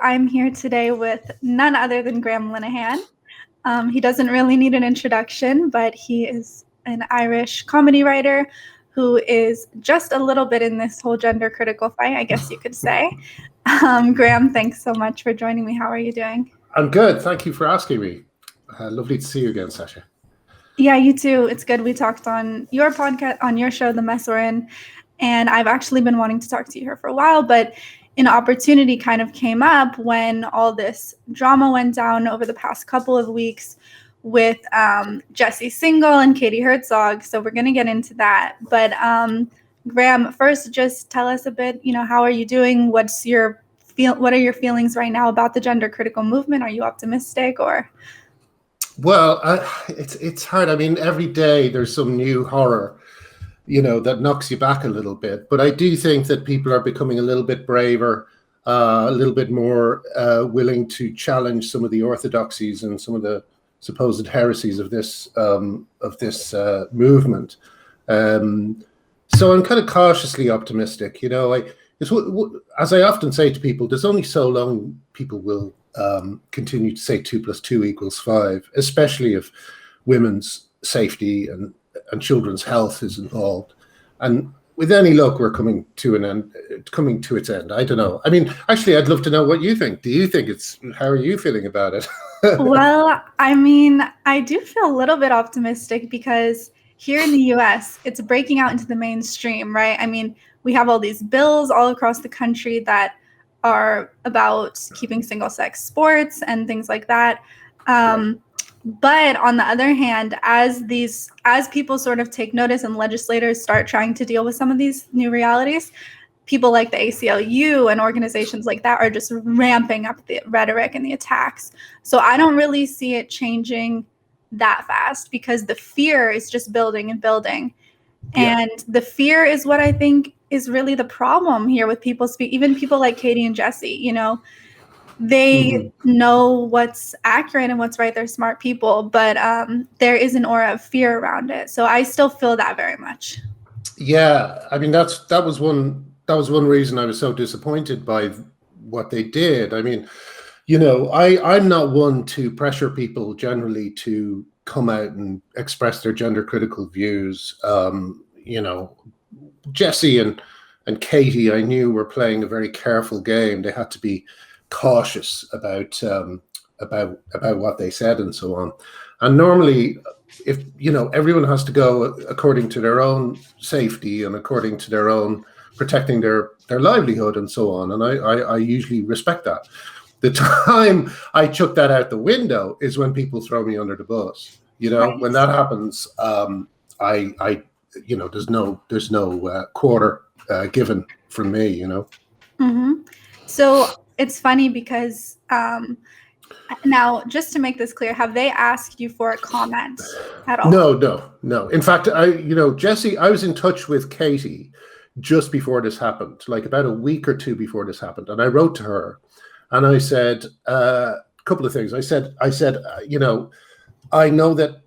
I'm here today with none other than Graham Linehan. He doesn't really need an introduction, but he is an Irish comedy writer who is just a little bit in this whole gender critical fight, I guess you could say. Graham, thanks so much for joining me. How are you doing? I'm good. Thank you for asking me. Lovely to see you again, Sasha. Yeah, you too. It's good. We talked on your podcast, on your show, The Mess We're In, and I've actually been wanting to talk to you here for a while, but an opportunity kind of came up when all this drama went down over the past couple of weeks with Jesse Singal and Katie Herzog. So we're going to get into that. But Graham, first, just tell us a bit, how are you doing? What are your feelings right now about the gender critical movement? Are you optimistic or? Well, it's hard. I mean, every day there's some new horror, that knocks you back a little bit. But I do think that people are becoming a little bit braver, a little bit more willing to challenge some of the orthodoxies and some of the supposed heresies of this movement. So I'm kind of cautiously optimistic. As I often say to people, there's only so long people will continue to say 2 + 2 = 5, especially if women's safety and children's health is involved. And with any luck, we're coming to its end. I don't know. I mean, actually, I'd love to know what you think. How are you feeling about it? Well, I mean, I do feel a little bit optimistic because here in the US, it's breaking out into the mainstream, right? I mean, we have all these bills all across the country that are about keeping single-sex sports and things like that. But on the other hand, as people sort of take notice and legislators start trying to deal with some of these new realities, people like the ACLU and organizations like that are just ramping up the rhetoric and the attacks. So I don't really see it changing that fast because the fear is just building and building. Yeah. And the fear is what I think is really the problem here with people even people like Katie and Jesse, they know what's accurate and what's right. They're smart people, but there is an aura of fear around it. So I still feel that very much. Yeah, I mean that was one reason I was so disappointed by what they did. I mean, I'm not one to pressure people generally to come out and express their gender critical views. Jesse and Katie, I knew, were playing a very careful game. They had to be cautious about what they said and so on. And normally, if everyone has to go according to their own safety and according to their own protecting their livelihood and so on, and I usually respect that. The time I chuck that out the window is when people throw me under the bus. Right. When that happens, there's no quarter given from me. Mm-hmm. So it's funny because now, just to make this clear, have they asked you for a comment at all? No. In fact, Jesse, I was in touch with Katie just before this happened, like about a week or two before this happened, and I wrote to her, and I said a couple of things. I said, I know that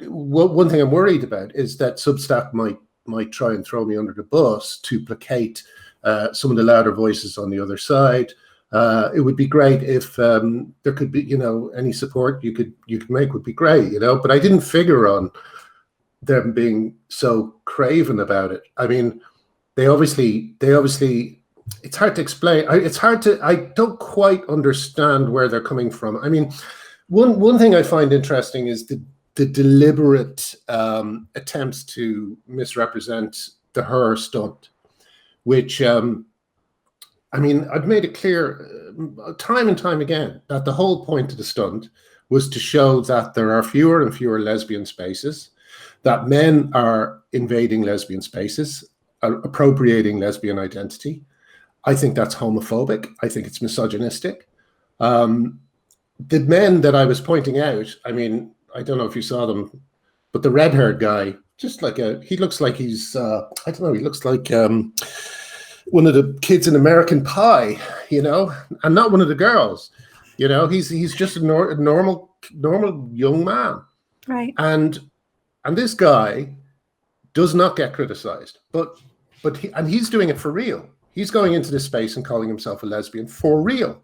one thing I'm worried about is that Substack might try and throw me under the bus to placate some of the louder voices on the other side. It would be great if there could be, any support you could make would be great, But I didn't figure on them being so craven about it. I mean, they obviously. It's hard to explain. I don't quite understand where they're coming from. I mean, one thing I find interesting is the deliberate attempts to misrepresent the Her stunt, which, I've made it clear time and time again that the whole point of the stunt was to show that there are fewer and fewer lesbian spaces, that men are invading lesbian spaces, appropriating lesbian identity. I think that's homophobic. I think it's misogynistic. The men that I was pointing out, I mean, I don't know if you saw them, but the red-haired guy, he looks like he's, he looks like one of the kids in American Pie, and not one of the girls, he's just a normal young man. Right. And this guy does not get criticized, but he's doing it for real. He's going into this space and calling himself a lesbian for real.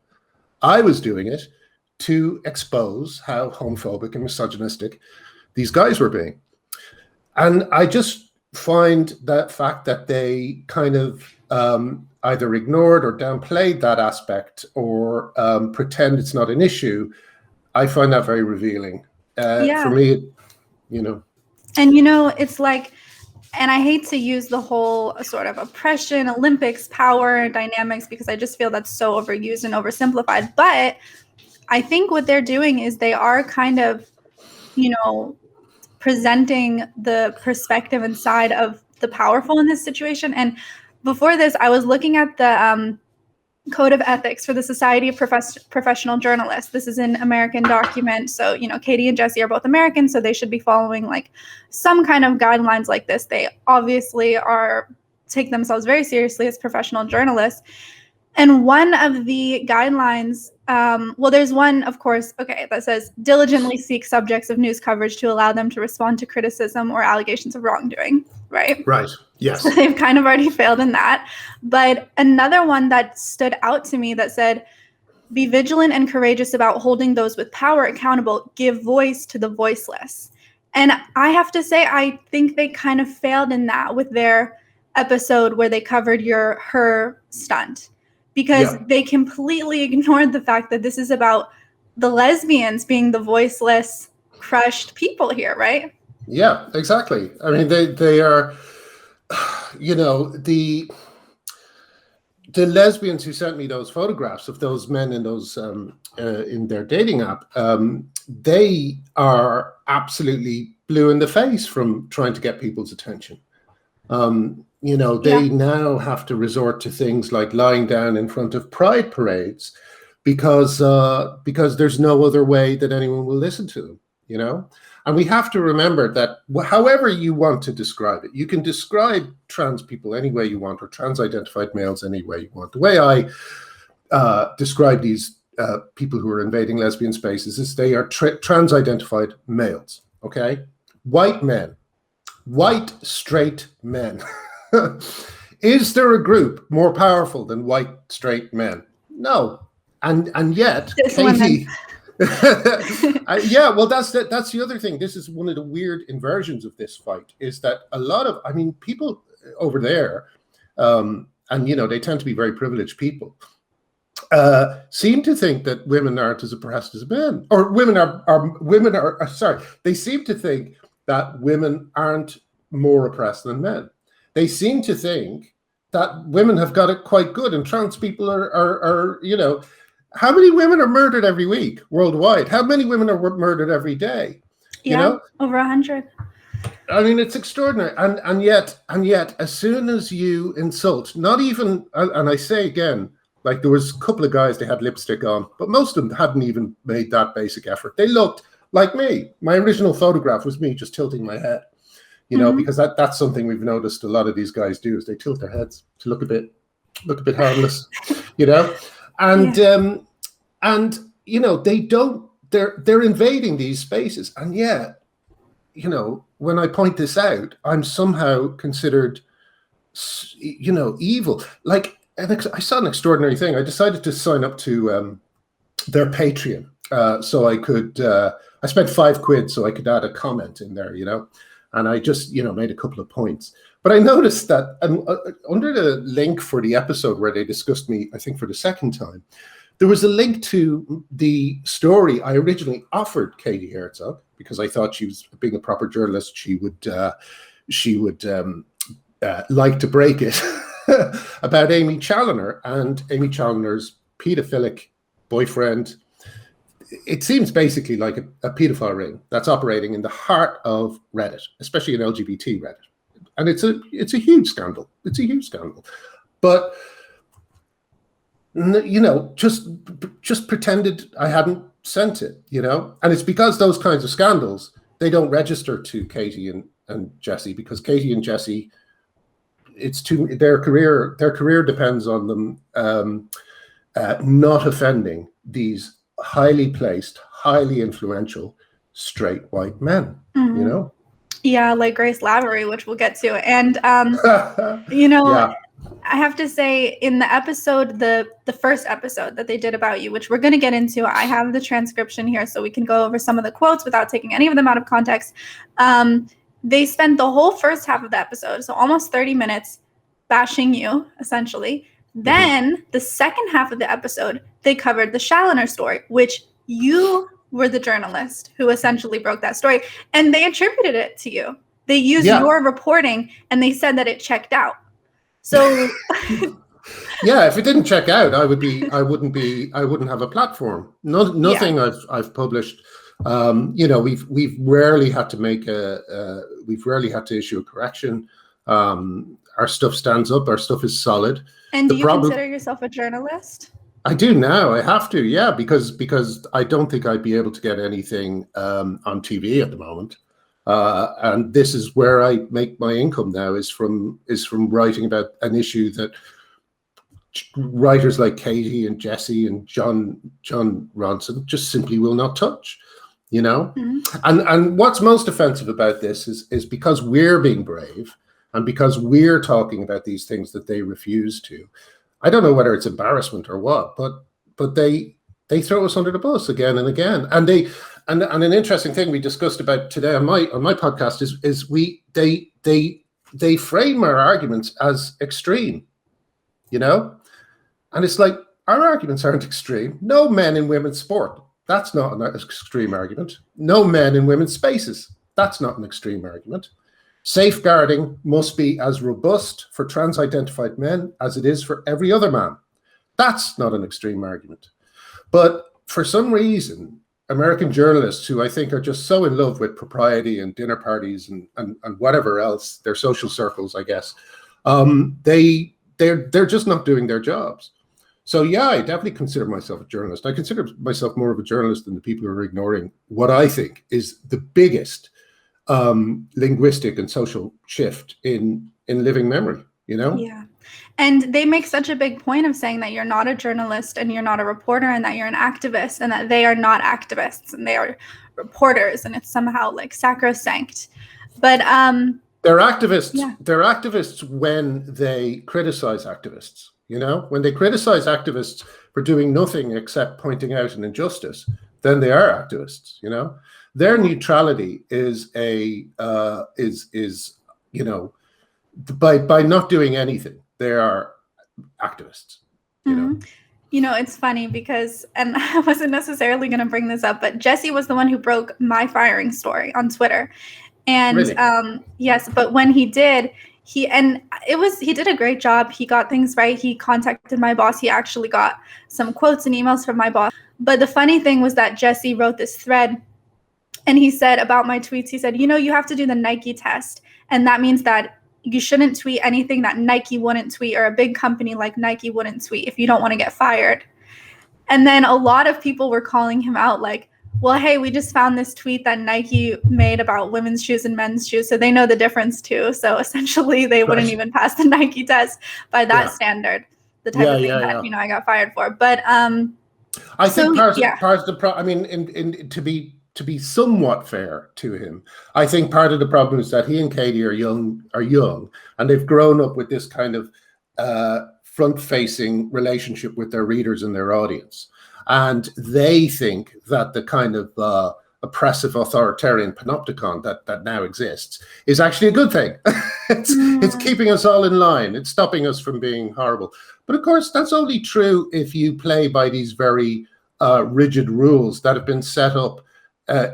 I was doing it to expose how homophobic and misogynistic these guys were being. And I just find that fact that they kind of either ignored or downplayed that aspect or pretend it's not an issue, I find that very revealing. For me, you know. And, you know, it's like, and I hate to use the whole sort of oppression, Olympics, power dynamics, because I just feel that's so overused and oversimplified. But I think what they're doing is they are kind of, you know, presenting the perspective and side of the powerful in this situation. And before this, I was looking at the Code of Ethics for the Society of Professional Journalists. This is an American document. So, you know, Katie and Jesse are both American, so they should be following like some kind of guidelines like this. They obviously take themselves very seriously as professional journalists. And one of the guidelines, well, there's one, of course, that says diligently seek subjects of news coverage to allow them to respond to criticism or allegations of wrongdoing, right? Right, yes. So they've kind of already failed in that. But another one that stood out to me that said, be vigilant and courageous about holding those with power accountable, give voice to the voiceless. And I have to say, I think they kind of failed in that with their episode where they covered her stunt. Because they completely ignored the fact that this is about the lesbians being the voiceless, crushed people here, right? Yeah, exactly. I mean, they are, you know, the lesbians who sent me those photographs of those men in those in their dating app, they are absolutely blue in the face from trying to get people's attention. You know, they now have to resort to things like lying down in front of pride parades because there's no other way that anyone will listen to them, you know? And we have to remember that however you want to describe it, you can describe trans people any way you want or trans-identified males any way you want. The way I describe these people who are invading lesbian spaces is they are trans-identified males, okay? White men. White straight men. Is there a group more powerful than white straight men? No. And yet Katie well, that's the other thing. This is one of the weird inversions of this fight, is that a lot of, I mean, people over there, and you know, they tend to be very privileged people, seem to think that women aren't as oppressed as men, or they seem to think that women aren't more oppressed than men. They seem to think that women have got it quite good, and trans people are you know, how many women are murdered every week worldwide? How many women are murdered every day? You know? Over 100. I mean, it's extraordinary. And yet, as soon as you insult, not even, and I say again, like there was a couple of guys, they had lipstick on, but most of them hadn't even made that basic effort. They looked like me. My original photograph was me just tilting my head, you know, because that's something we've noticed a lot of these guys do, is they tilt their heads to look a bit harmless, you know, and you know, they're invading these spaces, and yet, you know, when I point this out, I'm somehow considered, you know, evil. Like, I saw an extraordinary thing. I decided to sign up to their Patreon, so I could. I spent £5 so I could add a comment in there, you know, and I just, you know, made a couple of points. But I noticed that under the link for the episode where they discussed me, I think for the second time, there was a link to the story I originally offered Katie Herzog, because I thought she was, being a proper journalist, she would like to break it, about Amy Challoner and Amy Challoner's pedophilic boyfriend. It seems basically like a pedophile ring that's operating in the heart of Reddit, especially in LGBT Reddit. And it's a huge scandal. It's a huge scandal. But, you know, just pretended I hadn't sent it, you know? And it's because those kinds of scandals, they don't register to Katie and Jesse, because Katie and Jesse, their career depends on them not offending these highly placed, highly influential straight white men, you know? Yeah, like Grace Lavery, which we'll get to. And, you know, I have to say, in the episode, the first episode that they did about you, which we're going to get into, I have the transcription here so we can go over some of the quotes without taking any of them out of context. They spent the whole first half of the episode, so almost 30 minutes, bashing you, essentially. Then the second half of the episode, they covered the Challoner story, which you were the journalist who essentially broke that story, and they attributed it to you. They used your reporting, and they said that it checked out. So yeah, if it didn't check out, I wouldn't have a platform. Nothing I've published. We've rarely had to issue a correction. Our stuff stands up. Our stuff is solid. And do you consider yourself a journalist? I do now. I have to, yeah, because I don't think I'd be able to get anything on TV at the moment. And this is where I make my income now, is from writing about an issue that writers like Katie and Jesse and John Ronson just simply will not touch, And what's most offensive about this is because we're being brave and because we're talking about these things that they refuse to. I don't know whether it's embarrassment or what, but they throw us under the bus again and again. And an interesting thing we discussed about today on my podcast is they frame our arguments as extreme, and it's like, our arguments aren't extreme. No men in women's sport, that's not an extreme argument. No men in women's spaces, that's not an extreme argument. Safeguarding must be as robust for trans-identified men as it is for every other man. That's not an extreme argument. But for some reason, American journalists, who I think are just so in love with propriety and dinner parties and whatever else, their social circles, I guess, they're just not doing their jobs. So yeah, I definitely consider myself a journalist. I consider myself more of a journalist than the people who are ignoring what I think is the biggest linguistic and social shift in living memory, Yeah. And they make such a big point of saying that you're not a journalist and you're not a reporter and that you're an activist, and that they are not activists and they are reporters, and it's somehow like sacrosanct. But they're activists. Yeah. They're activists when they criticize activists. When they criticize activists for doing nothing except pointing out an injustice, then they are activists. Their neutrality is by not doing anything, they are activists. It's funny because, and I wasn't necessarily going to bring this up, but Jesse was the one who broke my firing story on Twitter. And really? Yes, but when he did, he did a great job. He got things right. He contacted my boss. He actually got some quotes and emails from my boss. But the funny thing was that Jesse wrote this thread, and he said about my tweets, he said, you have to do the Nike test. And that means that you shouldn't tweet anything that Nike wouldn't tweet, or a big company like Nike wouldn't tweet, if you don't want to get fired. And then a lot of people were calling him out like, well, hey, we just found this tweet that Nike made about women's shoes and men's shoes, so they know the difference too. So essentially they wouldn't even pass the Nike test by that standard, the type of thing that I got fired for. But I think part of the problem, I mean, to be somewhat fair to him, I think part of the problem is that he and Katie are young, and they've grown up with this kind of front-facing relationship with their readers and their audience. And they think that the kind of oppressive authoritarian panopticon that now exists is actually a good thing. It's keeping us all in line. It's stopping us from being horrible. But of course, that's only true if you play by these very rigid rules that have been set up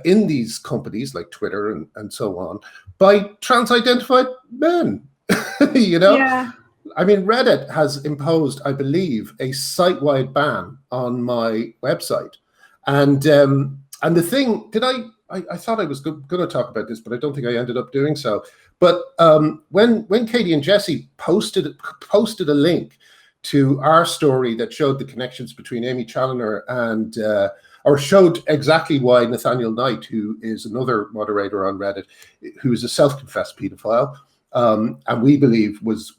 in these companies like Twitter and so on by trans-identified men. Yeah. I mean, Reddit has imposed, I believe, a site-wide ban on my website. And the thing, I thought I was going to talk about this, but I don't think I ended up doing so. But when Katie and Jesse posted a link to our story that showed the connections between Amy Challoner and, or showed exactly why Nathaniel Knight, who is another moderator on Reddit, who is a self-confessed pedophile, and we believe was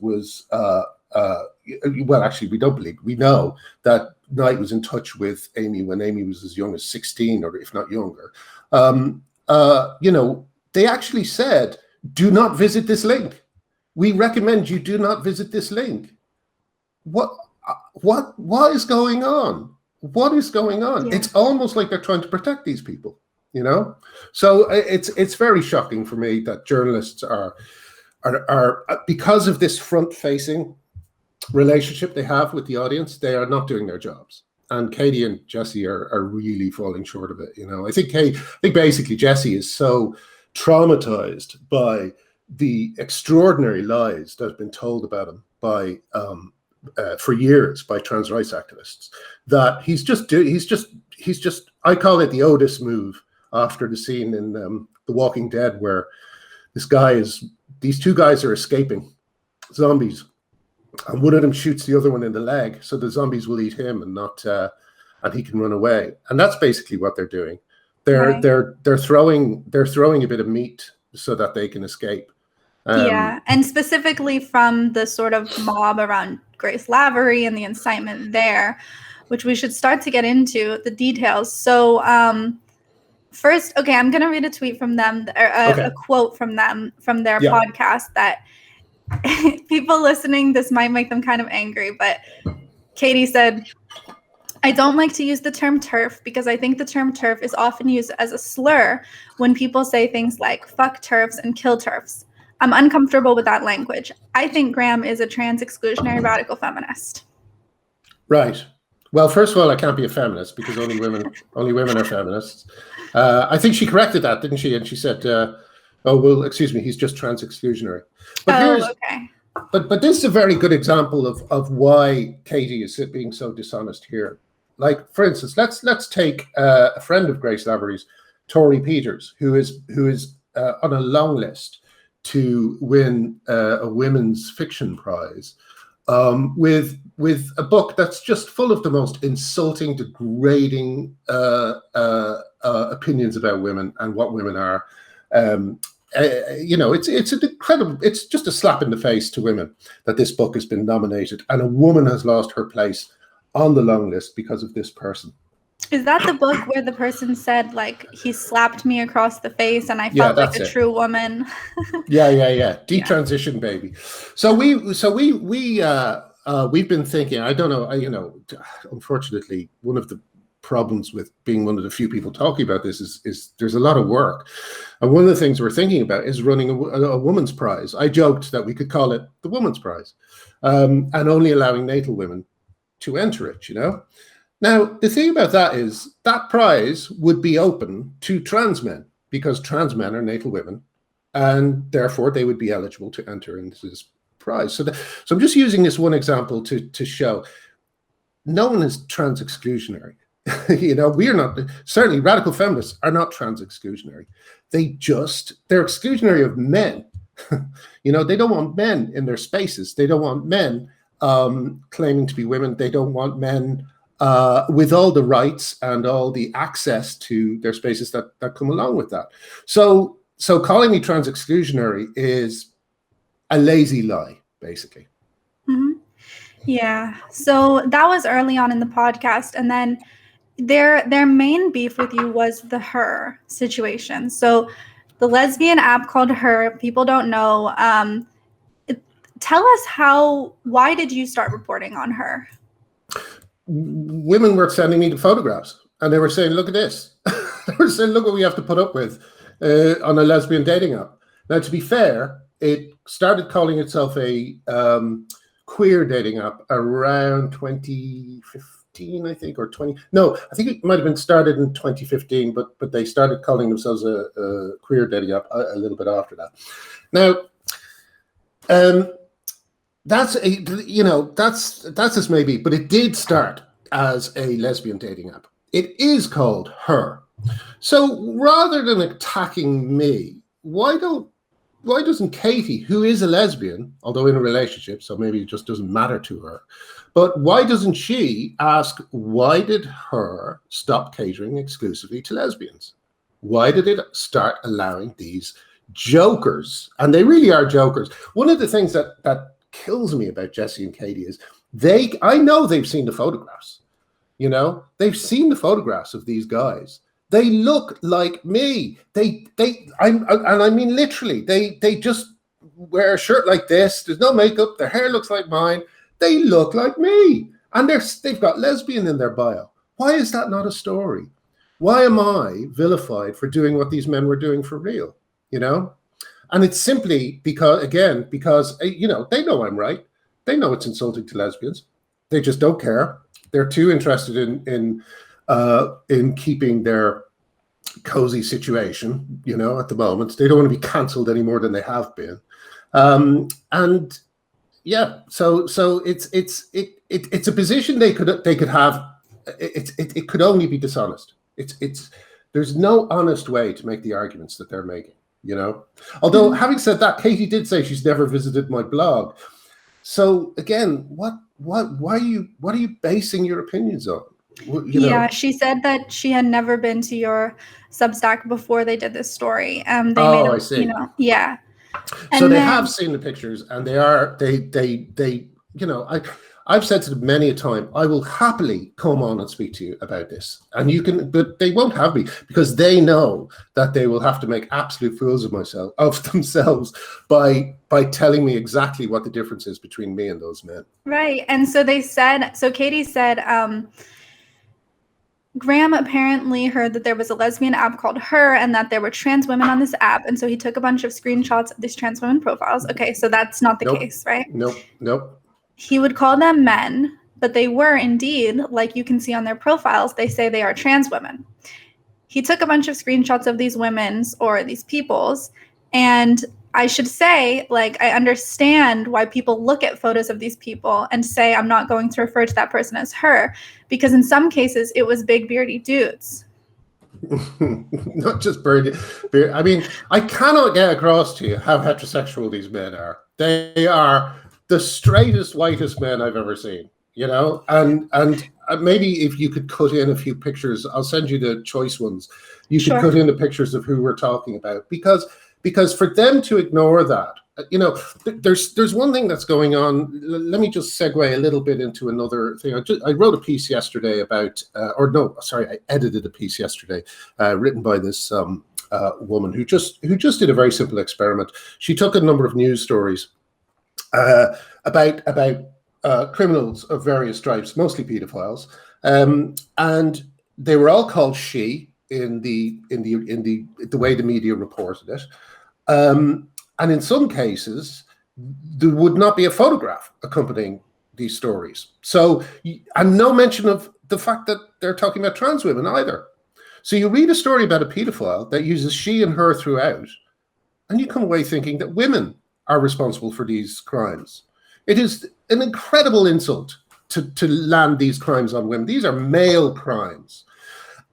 well, actually, we don't believe. We know that Knight was in touch with Amy when Amy was as young as 16, or if not younger. They actually said, "Do not visit this link. We recommend you do not visit this link." what is going on? What is going on? Yeah. It's almost like they're trying to protect these people, you know? So it's very shocking for me that journalists are because of this front-facing relationship they have with the audience, they are not doing their jobs. And Katie and Jesse are really falling short of it, you know? I think basically Jesse is so traumatized by the extraordinary lies that have been told about him by for years by trans rights activists, that he's just I call it the Otis move after the scene in The Walking Dead where these two guys are escaping zombies, and one of them shoots the other one in the leg, so the zombies will eat him and not and he can run away. And that's basically what they're doing. They're throwing a bit of meat so that they can escape. Yeah, and specifically from the sort of mob around Grace Lavery and the incitement there, which we should start to get into the details. So first, okay, I'm going to read a tweet from them, a quote from them, from their podcast that people listening, this might make them kind of angry, but Katie said, I don't like to use the term TERF because I think the term TERF is often used as a slur when people say things like fuck TERFs and kill TERFs. I'm uncomfortable with that language. I think Graham is a trans exclusionary radical feminist. Right. Well, first of all, I can't be a feminist because only women are feminists. I think she corrected that, didn't she? And she said, "Oh well, excuse me, he's just trans exclusionary." But okay. But this is a very good example of why Katie is being so dishonest here. Like, for instance, let's take a friend of Grace Lavery's, Tori Peters, who is on a long list to win a women's fiction prize with a book that's just full of the most insulting, degrading opinions about women and what women are. It's an incredible. It's just a slap in the face to women that this book has been nominated, and a woman has lost her place on the long list because of this person. Is that the book where the person said, like, he slapped me across the face and I felt like a true woman? Yeah. Detransition, baby. So we've been thinking, I don't know, unfortunately, one of the problems with being one of the few people talking about this is there's a lot of work. And one of the things we're thinking about is running a woman's prize. I joked that we could call it the Woman's Prize, and only allowing natal women to enter it, you know? Now, the thing about that is that prize would be open to trans men because trans men are natal women, and therefore they would be eligible to enter into this prize. So I'm just using this one example to show no one is trans exclusionary. We are not, certainly radical feminists are not trans exclusionary. They're exclusionary of men. They don't want men in their spaces. They don't want men claiming to be women. They don't want men with all the rights and all the access to their spaces that come along with that. So calling me trans exclusionary is a lazy lie, basically. Mm-hmm. Yeah. So that was early on in the podcast, and then their main beef with you was the Her situation. So the lesbian app called Her, people don't know. Tell us why did you start reporting on Her? Women were sending me the photographs and they were saying, look at this. They were saying, look what we have to put up with on a lesbian dating app. Now, to be fair, it started calling itself a queer dating app around 2015, I think, or 20. No, I think it might have been started in 2015, but they started calling themselves a queer dating app a little bit after that. Now, that's as maybe, but it did start as a lesbian dating app. It is called Her. So rather than attacking me, why doesn't Katie, who is a lesbian, although in a relationship, so maybe it just doesn't matter to her, but why doesn't she ask, why did Her stop catering exclusively to lesbians? Why did it start allowing these jokers? And they really are jokers. One of the things that kills me about Jesse and Katie is I know they've seen the photographs. They've seen the photographs of these guys. They look like me. I mean literally, they just wear a shirt like this. There's no makeup. Their hair looks like mine. they look like me. And they've got lesbian in their bio. Why is that not a story? Why am I vilified for doing what these men were doing for real? You know? And it's simply because you know, they know I'm right. They know it's insulting to lesbians. They just don't care. They're too interested in keeping their cozy situation, you know, at the moment. They don't want to be cancelled any more than they have been. And yeah, so it's a position they could have. It could only be dishonest. There's no honest way to make the arguments that they're making, you know. Although having said that, Katie did say she's never visited my blog. So again, why are you basing your opinions on? You know? Yeah, she said that she had never been to your Substack before they did this story. I see. You know, yeah. So they have seen the pictures, and they you know, I've said to them many a time, I will happily come on and speak to you about this, and you can, but they won't have me because they know that they will have to make absolute fools of themselves by telling me exactly what the difference is between me and those men. Right, and so Katie said, Graham apparently heard that there was a lesbian app called Her and that there were trans women on this app. And so he took a bunch of screenshots of these trans women profiles. Okay, so that's not the case, right? Nope. He would call them men, but they were indeed, like you can see on their profiles, they say they are trans women. He took a bunch of screenshots of these women's or these people's, and I should say, like, I understand why people look at photos of these people and say, I'm not going to refer to that person as her, because in some cases it was big beardy dudes. Not just beard. I mean, I cannot get across to you how heterosexual these men are. They are the straightest, whitest men I've ever seen, you know, and maybe if you could cut in a few pictures, I'll send you the choice ones. You could cut in the pictures of who we're talking about, because for them to ignore that, you know, there's one thing that's going on. Let me just segue a little bit into another thing. I wrote a piece yesterday about, I edited a piece yesterday written by this woman who just did a very simple experiment. She took a number of news stories about criminals of various stripes, mostly pedophiles, and they were all called she in the way the media reported it. And in some cases, there would not be a photograph accompanying these stories. So, and no mention of the fact that they're talking about trans women either. So you read a story about a pedophile that uses she and her throughout, and you come away thinking that women are responsible for these crimes. It is an incredible insult to land these crimes on women. These are male crimes.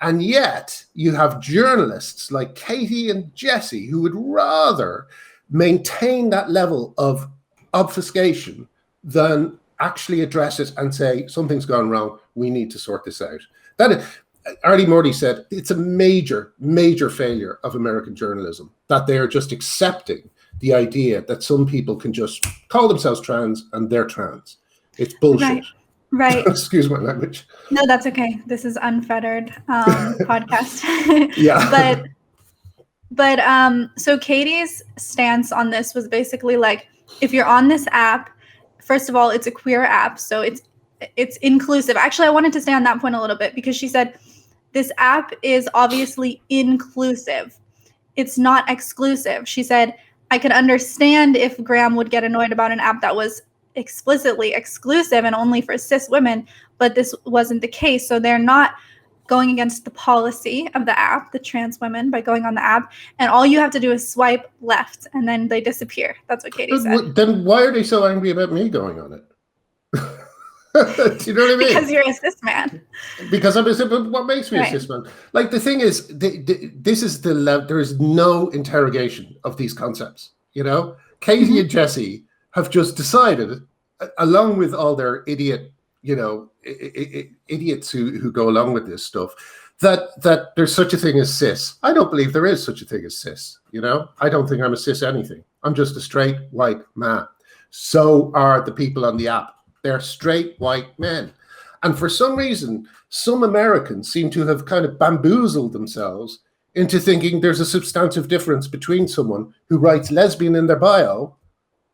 And yet you have journalists like Katie and Jesse who would rather maintain that level of obfuscation than actually address it and say, something's gone wrong, we need to sort this out. Arty Morty said it's a major, major failure of American journalism, that they are just accepting the idea that some people can just call themselves trans and they're trans. It's bullshit. Right. Excuse my language. No, that's okay. This is unfettered podcast. Yeah. But so Katie's stance on this was basically like, if you're on this app, first of all, it's a queer app, so it's inclusive. Actually, I wanted to stay on that point a little bit because she said this app is obviously inclusive. It's not exclusive. She said, I could understand if Graham would get annoyed about an app that was explicitly exclusive and only for cis women, but this wasn't the case. So they're not going against the policy of the app, the trans women, by going on the app, and all you have to do is swipe left and then they disappear. That's what Katie said. Then why are they so angry about me going on it? Do you know what I mean? Because you're a cis man. Because I'm a cis, but what makes me a cis man? Like, the thing is, this is the level. There is no interrogation of these concepts. You know, Katie and Jesse have just decided, along with all their idiot, you know, idiots who go along with this stuff, that there's such a thing as cis. I don't believe there is such a thing as cis. You know, I don't think I'm a cis anything. I'm just a straight white man. So are the people on the app. They're straight white men. And for some reason, some Americans seem to have kind of bamboozled themselves into thinking there's a substantive difference between someone who writes lesbian in their bio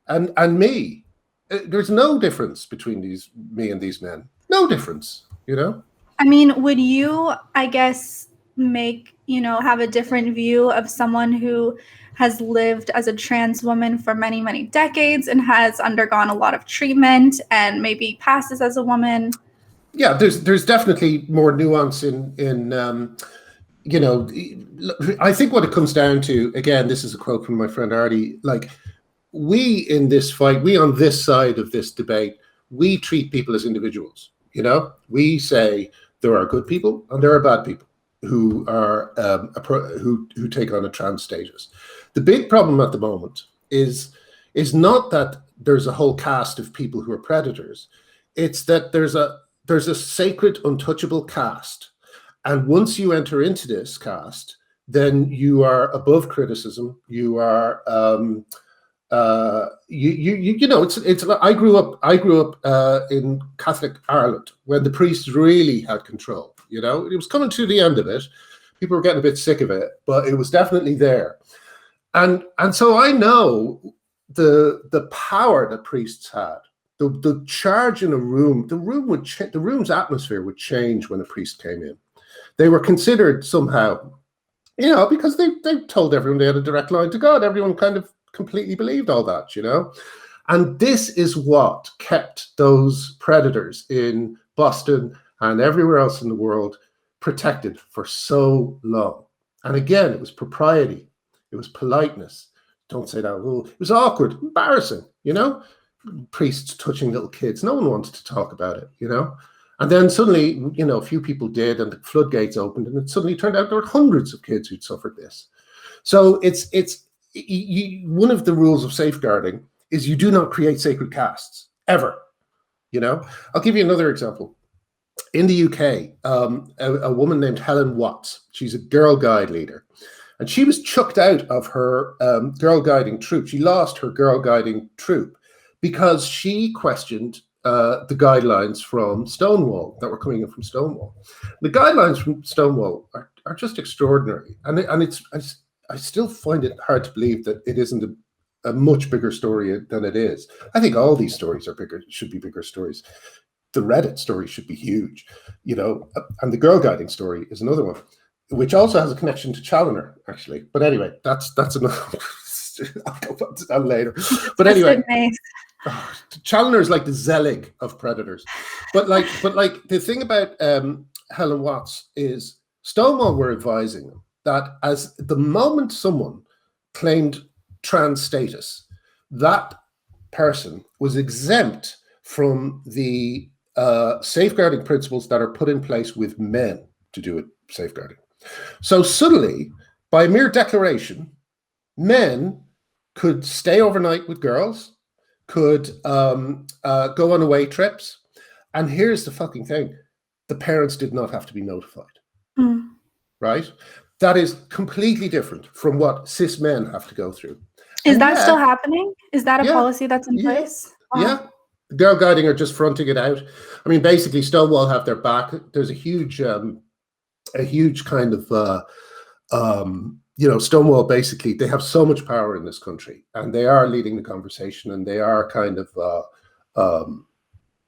and me. there's no difference between me and these men. No difference, you know? I mean, would you, I guess, have a different view of someone who has lived as a trans woman for many, many decades and has undergone a lot of treatment and maybe passes as a woman? Yeah, there's definitely more nuance in I think what it comes down to, again, this is a quote from my friend Arty, like, we in this fight, we on this side of this debate, we treat people as individuals. We say there are good people and there are bad people who are who take on a trans status. The big problem at the moment is not that there's a whole cast of people who are predators. It's that there's a sacred, untouchable caste. And once you enter into this caste, then you are above criticism. You are, it's. I grew up in Catholic Ireland when the priests really had control. It was coming to the end of it. People were getting a bit sick of it, but it was definitely there. And so I know the power that priests had. The charge in a room, the room's atmosphere would change when a priest came in. They were considered somehow, because they told everyone they had a direct line to God. Everyone kind of completely believed all that, And this is what kept those predators in Boston and everywhere else in the world protected for so long. And again, it was propriety. It was politeness. Don't say that. Oh, it was awkward, embarrassing, priests touching little kids. No one wanted to talk about it, And then suddenly, a few people did, and the floodgates opened, and it suddenly turned out there were hundreds of kids who'd suffered this. So one of the rules of safeguarding is you do not create sacred castes, ever. I'll give you another example. In the UK, a woman named Helen Watts, she's a Girl Guide leader, and she was chucked out of her Girl Guiding troop. She lost her Girl Guiding troop because she questioned the guidelines from Stonewall that were coming in from Stonewall. The guidelines from Stonewall are just extraordinary, and I still find it hard to believe that it isn't a much bigger story than it is. I think all these stories should be bigger stories. The Reddit story should be huge, and the Girl Guiding story is another one, which also has a connection to Challoner, actually. But anyway, that's another. I'll go on to that later. But anyway. Challoner is like the Zelig of predators, but the thing about Helen Watts is Stonewall were advising them that as the moment someone claimed trans status, that person was exempt from the safeguarding principles that are put in place with men to do it safeguarding. So suddenly, by mere declaration, men could stay overnight with girls, could go on away trips. And here's the fucking thing. The parents did not have to be notified. Right? That is completely different from what cis men have to go through. Is that still happening? Is that a policy that's in place? Wow. Yeah. Girl Guiding are just fronting it out. I mean, basically, Stonewall have their back. There's a huge kind of Stonewall, basically, they have so much power in this country, and they are leading the conversation, and they are kind of,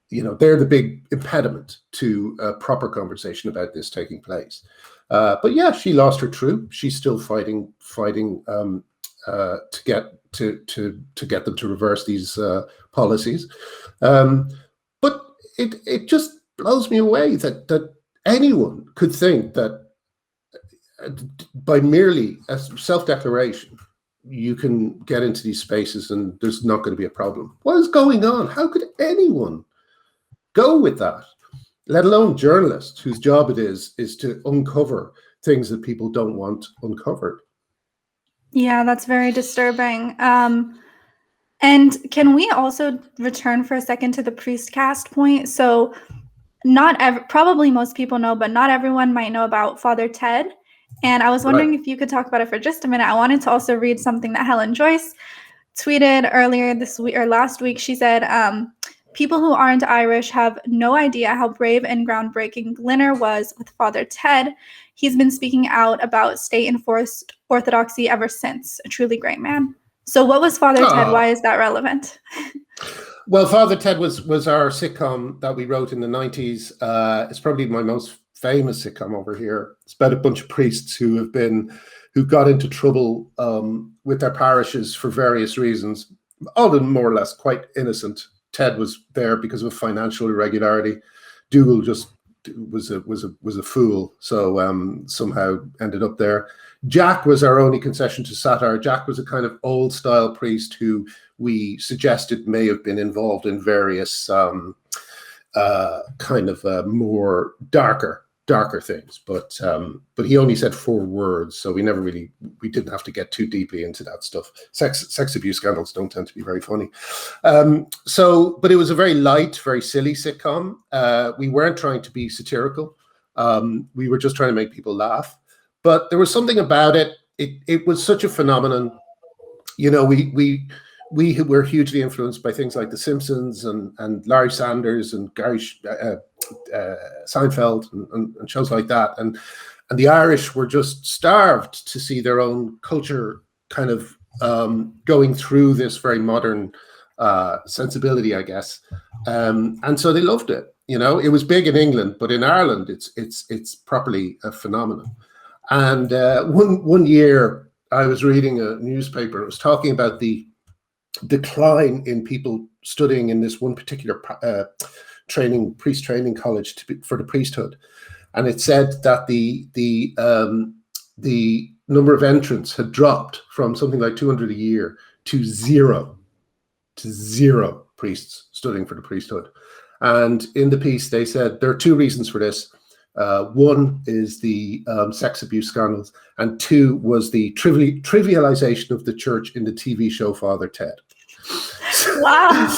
they're the big impediment to a proper conversation about this taking place. But yeah, she lost her troop. She's still fighting to get them to reverse these policies. But it just blows me away that anyone could think that by merely a self-declaration, you can get into these spaces and there's not going to be a problem. What is going on? How could anyone go with that? Let alone journalists whose job it is to uncover things that people don't want uncovered. Yeah, that's very disturbing. And can we also return for a second to the priest caste point? So probably most people know, but not everyone might know about Father Ted. And I was wondering if you could talk about it for just a minute. I wanted to also read something that Helen Joyce tweeted earlier this week or last week. She said, people who aren't Irish have no idea how brave and groundbreaking Glinner was with Father Ted. He's been speaking out about state-enforced orthodoxy ever since. A truly great man. So what was Father Ted? Why is that relevant? Well, Father Ted was our sitcom that we wrote in the 90s. It's probably my most famous sitcom over here. It's about a bunch of priests who got into trouble with their parishes for various reasons, all of them more or less quite innocent. Ted was there because of financial irregularity. Dougal just was a fool, so somehow ended up there. Jack was our only concession to satire. Jack was a kind of old style priest who we suggested may have been involved in various more darker things, but he only said 4 words, so we didn't have to get too deeply into that stuff. Sex abuse scandals don't tend to be very funny. But it was a very light, very silly sitcom. We weren't trying to be satirical. We were just trying to make people laugh. But there was something about it. It was such a phenomenon. You know, we were hugely influenced by things like The Simpsons and Larry Sanders and Gary Seinfeld and shows like that. And the Irish were just starved to see their own culture kind of going through this very modern sensibility, I guess. And so they loved it. You know, it was big in England, but in Ireland, it's properly a phenomenon. And one year I was reading a newspaper. It was talking about the decline in people studying in this one particular priest training college for the priesthood, and it said that the number of entrants had dropped from something like 200 a year to zero priests studying for the priesthood. And in the piece they said there are 2 reasons for this. One is the sex abuse scandals, and 2 was the trivialization of the church in the TV show Father Ted. Wow.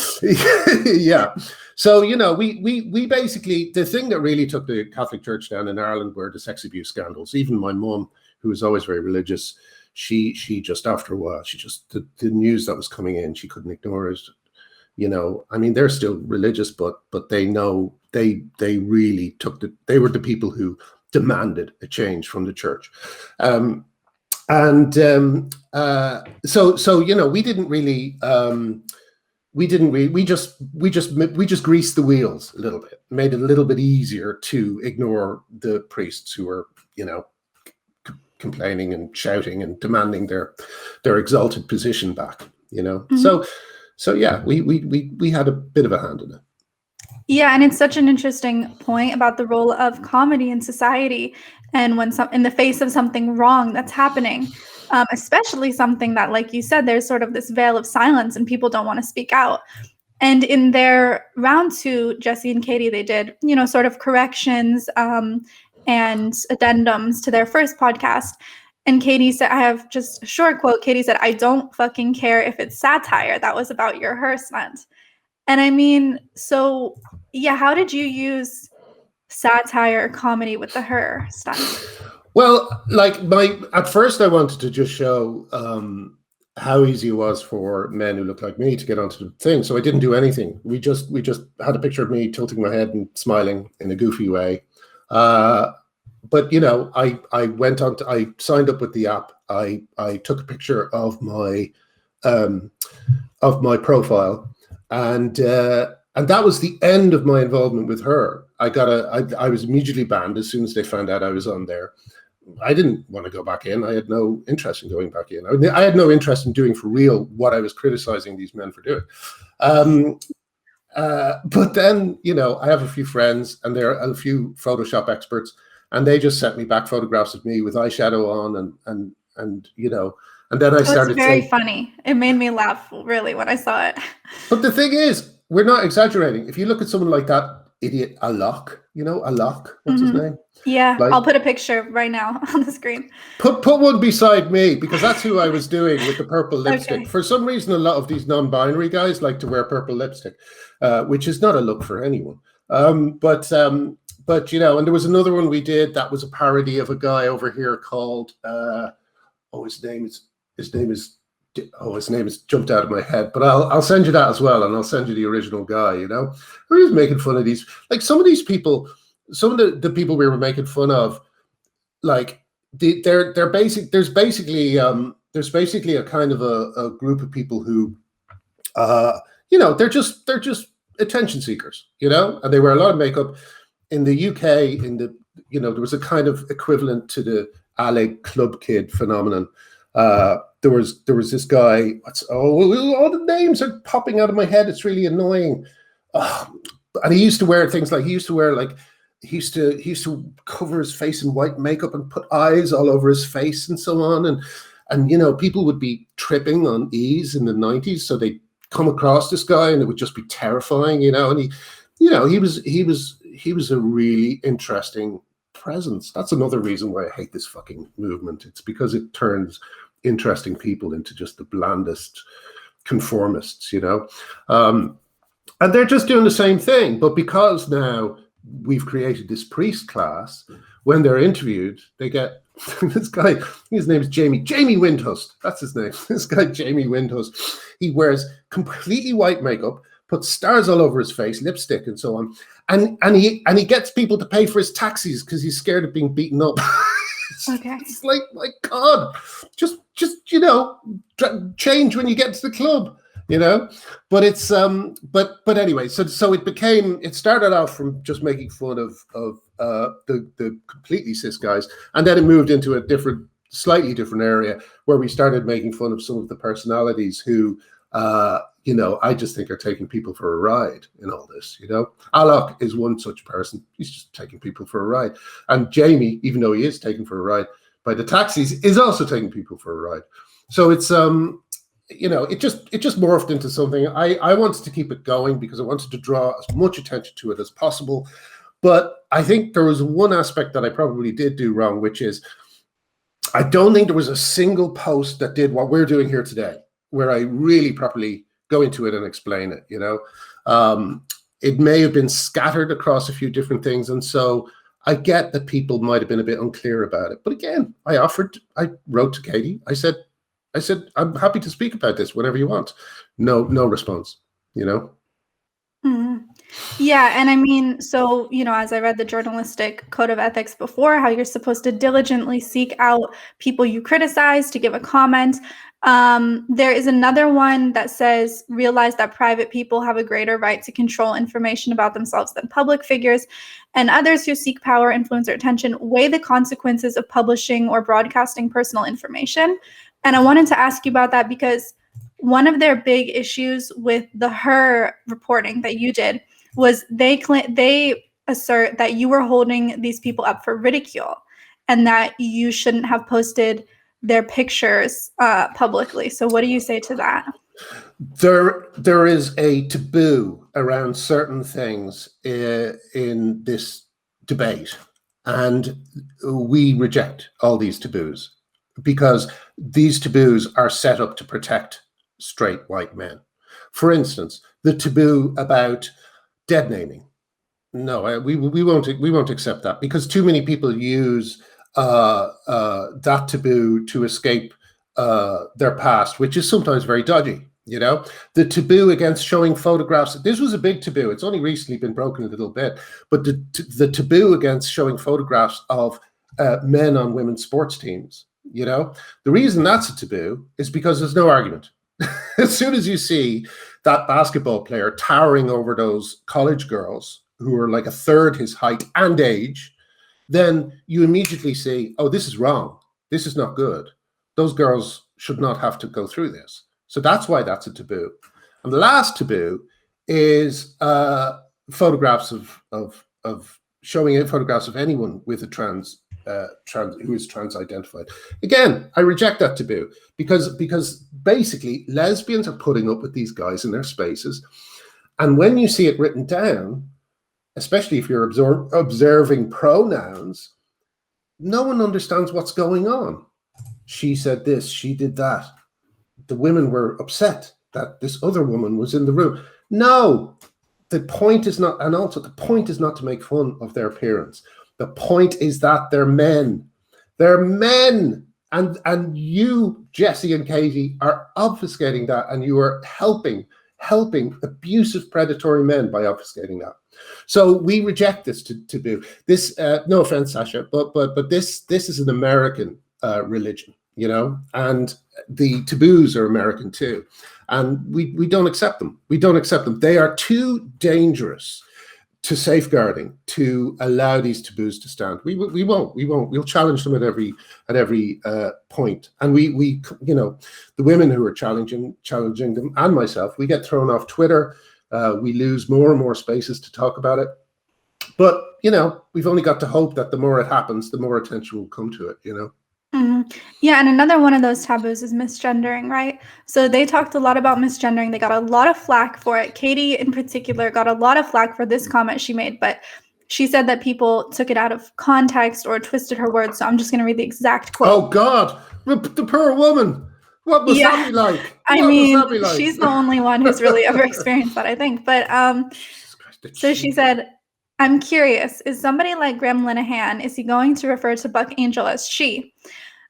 Yeah. So, you know, we basically, the thing that really took the Catholic Church down in Ireland were the sex abuse scandals. Even my mum, who was always very religious, she just, after a while, the news that was coming in, she couldn't ignore it. You know, I mean, they're still religious, but they know they really they were the people who demanded a change from the church. So you know, we just greased the wheels a little bit, made it a little bit easier to ignore the priests who were, you know, complaining and shouting and demanding their exalted position back, you know. Mm-hmm. So yeah, we had a bit of a hand in it. Yeah, and it's such an interesting point about the role of comedy in society, and when in the face of something wrong that's happening, especially something that, like you said, there's sort of this veil of silence and people don't want to speak out. And in their round 2, Jesse and Katie, they did, you know, sort of corrections and addendums to their first podcast. And Katie said, I have just a short quote. Katie said, "I don't fucking care if it's satire. That was about your Hearst stunt." And I mean, so yeah, how did you use satire or comedy with the Her stunt? Well, like at first I wanted to just show how easy it was for men who looked like me to get onto the thing. So I didn't do anything. We just had a picture of me tilting my head and smiling in a goofy way. But you know, I signed up with the app. I took a picture of my profile, and that was the end of my involvement with Her. I was immediately banned as soon as they found out I was on there. I didn't want to go back in. I had no interest in going back in. I had no interest in doing for real what I was criticizing these men for doing. But then, you know, I have a few friends and there are a few Photoshop experts, and they just sent me back photographs of me with eyeshadow on and you know, and then I started. It's very funny. It made me laugh really when I saw it. But the thing is, we're not exaggerating. If you look at someone like that idiot Alok, you know, Alok, what's his name? Yeah, like, I'll put a picture right now on the screen. Put one beside me, because that's who I was doing with the purple lipstick. Okay. For some reason, a lot of these non-binary guys like to wear purple lipstick, which is not a look for anyone. But you know, and there was another one we did that was a parody of a guy over here called his name is jumped out of my head, but I'll send you that as well, and I'll send you the original guy. You know, we was making fun of these, like some of these people. Some of the people we were making fun of, like there's basically a kind of a group of people who they're just attention seekers, and they wear a lot of makeup. In the UK, there was a kind of equivalent to the LA club kid phenomenon. There was this guy. All the names are popping out of my head. It's really annoying. And he used to wear things like he used to cover his face in white makeup and put eyes all over his face and so on. And people would be tripping on E's in the 90s, so they come across this guy and it would just be terrifying, and he was a really interesting presence. That's another reason why I hate this fucking movement. It's because it turns interesting people into just the blandest conformists, and they're just doing the same thing. But because now we've created this priest class, when they're interviewed, they get this guy, his name is Jamie Windhurst. That's his name. This guy, Jamie Windhurst, he wears completely white makeup, puts stars all over his face, lipstick and so on. And he gets people to pay for his taxis because he's scared of being beaten up. It's like, my God, just change when you get to the club, But it's but anyway, so it started off from just making fun of the completely cis guys, and then it moved into a slightly different area where we started making fun of some of the personalities who I just think are taking people for a ride in all this, Alok is one such person. He's just taking people for a ride. And Jamie, even though he is taken for a ride by the taxis, is also taking people for a ride. So it's, it just morphed into something. I wanted to keep it going because I wanted to draw as much attention to it as possible. But I think there was one aspect that I probably did do wrong, which is I don't think there was a single post that did what we're doing here today, where I really properly go into it and explain it, It may have been scattered across a few different things. And so I get that people might have been a bit unclear about it. But again, I wrote to Katie. I said, I'm happy to speak about this whenever you want. No response, Mm-hmm. Yeah. And I mean, so, as I read the journalistic code of ethics before, how you're supposed to diligently seek out people you criticize to give a comment. There is another one that says, realize that private people have a greater right to control information about themselves than public figures, and others who seek power, influence, or attention weigh the consequences of publishing or broadcasting personal information. And I wanted to ask you about that because one of their big issues with the Her reporting that you did was they assert that you were holding these people up for ridicule and that you shouldn't have posted their pictures publicly. So what do you say to that? There is a taboo around certain things in this debate, and we reject all these taboos because these taboos are set up to protect straight white men. For instance, the taboo about dead naming. No, we won't accept that because too many people use that taboo to escape their past, which is sometimes very dodgy. The taboo against showing photographs. This was a big taboo. It's only recently been broken a little bit, but the taboo against showing photographs of men on women's sports teams. The reason that's a taboo is because there's no argument. As soon as you see that basketball player towering over those college girls who are like a third his height and age, then you immediately see, oh, this is wrong. This is not good. Those girls should not have to go through this. So that's why that's a taboo. And the last taboo is photographs of showing photographs of anyone with a trans who is trans identified. Again, I reject that taboo because basically lesbians are putting up with these guys in their spaces, and when you see it written down, especially if you're observing pronouns, no one understands what's going on. She said this, she did that. The women were upset that this other woman was in the room. No, the point is not, and also the point is not to make fun of their appearance. The point is that they're men. They're men. And you, Jesse and Katie, are obfuscating that, and you are helping abusive, predatory men by obfuscating that. So we reject this taboo. This, no offense, Sasha, but this is an American religion, and the taboos are American too. And we don't accept them. We don't accept them. They are too dangerous to safeguarding to allow these taboos to stand. We won't. We'll challenge them at every point. And we the women who are challenging them, and myself, we get thrown off Twitter. We lose more and more spaces to talk about it. But we've only got to hope that the more it happens, the more attention will come to it. Mm-hmm. Yeah, and another one of those taboos is misgendering, right? So they talked a lot about misgendering. They got a lot of flack for it. Katie, in particular, got a lot of flack for this comment she made, but she said that people took it out of context or twisted her words. So I'm just going to read the exact quote. Oh, God, the poor woman. What must that be like? I mean, she's the only one who's really ever experienced that, I think. But so she said, I'm curious, is somebody like Graham Linehan, is he going to refer to Buck Angel as she?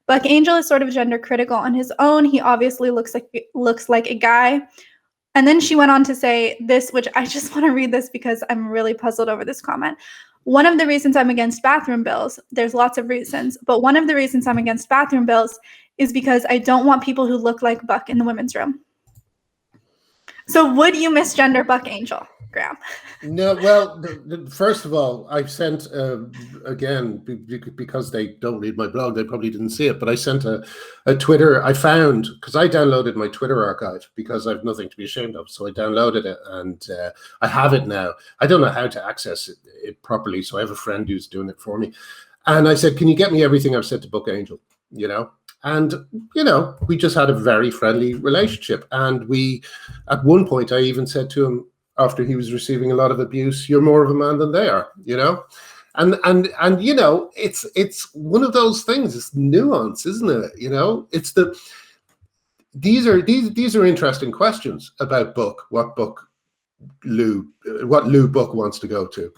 Buck Angel is sort of gender critical on his own. He obviously looks like a guy. And then she went on to say this, which I just want to read this because I'm really puzzled over this comment. One of the reasons I'm against bathroom bills, there's lots of reasons, but one of the reasons I'm against bathroom bills is because I don't want people who look like Buck in the women's room. So would you misgender Buck Angel, Graham? No, well, first of all, I've sent, again, because they don't read my blog, they probably didn't see it, but I sent a Twitter, I found, because I downloaded my Twitter archive because I have nothing to be ashamed of, so I downloaded it, and I have it now. I don't know how to access it properly, so I have a friend who's doing it for me. And I said, can you get me everything I've said to Buck Angel, And, we just had a very friendly relationship. And at one point, I even said to him, after he was receiving a lot of abuse, you're more of a man than they are, And it's one of those things, it's nuance, isn't it? It's these are interesting questions about Buck, what Lou Buck wants to go to.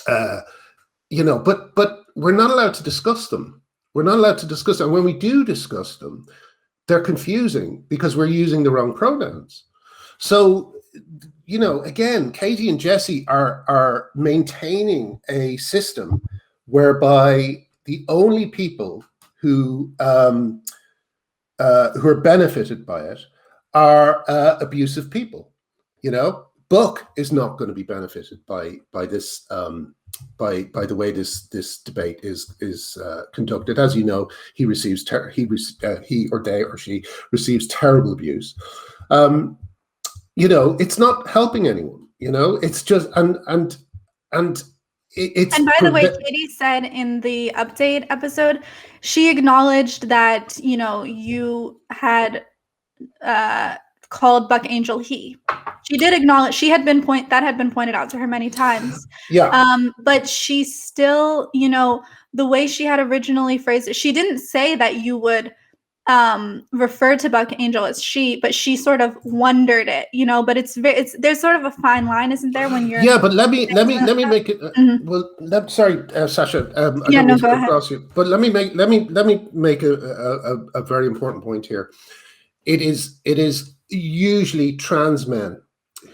But we're not allowed to discuss them. We're not allowed to discuss them. And when we do discuss them, they're confusing because we're using the wrong pronouns. So, again, Katie and Jesse are maintaining a system whereby the only people who are benefited by it are abusive people. Buck is not going to be benefited by this. By the way this debate is conducted. As you know, he or they or she receives terrible abuse. It's not helping anyone. It's just and it's. And by the way, Katie said in the update episode, she acknowledged that you had called Buck Angel he. She did acknowledge that had been pointed out to her many times. Yeah. But she still, the way she had originally phrased it, she didn't say that you would refer to Buck Angel as she, but she sort of wondered it, but there's sort of a fine line, isn't there, when you're. Yeah, but let me make it. Sorry, Sasha. Go ahead. But let me make a very important point here. It is usually trans men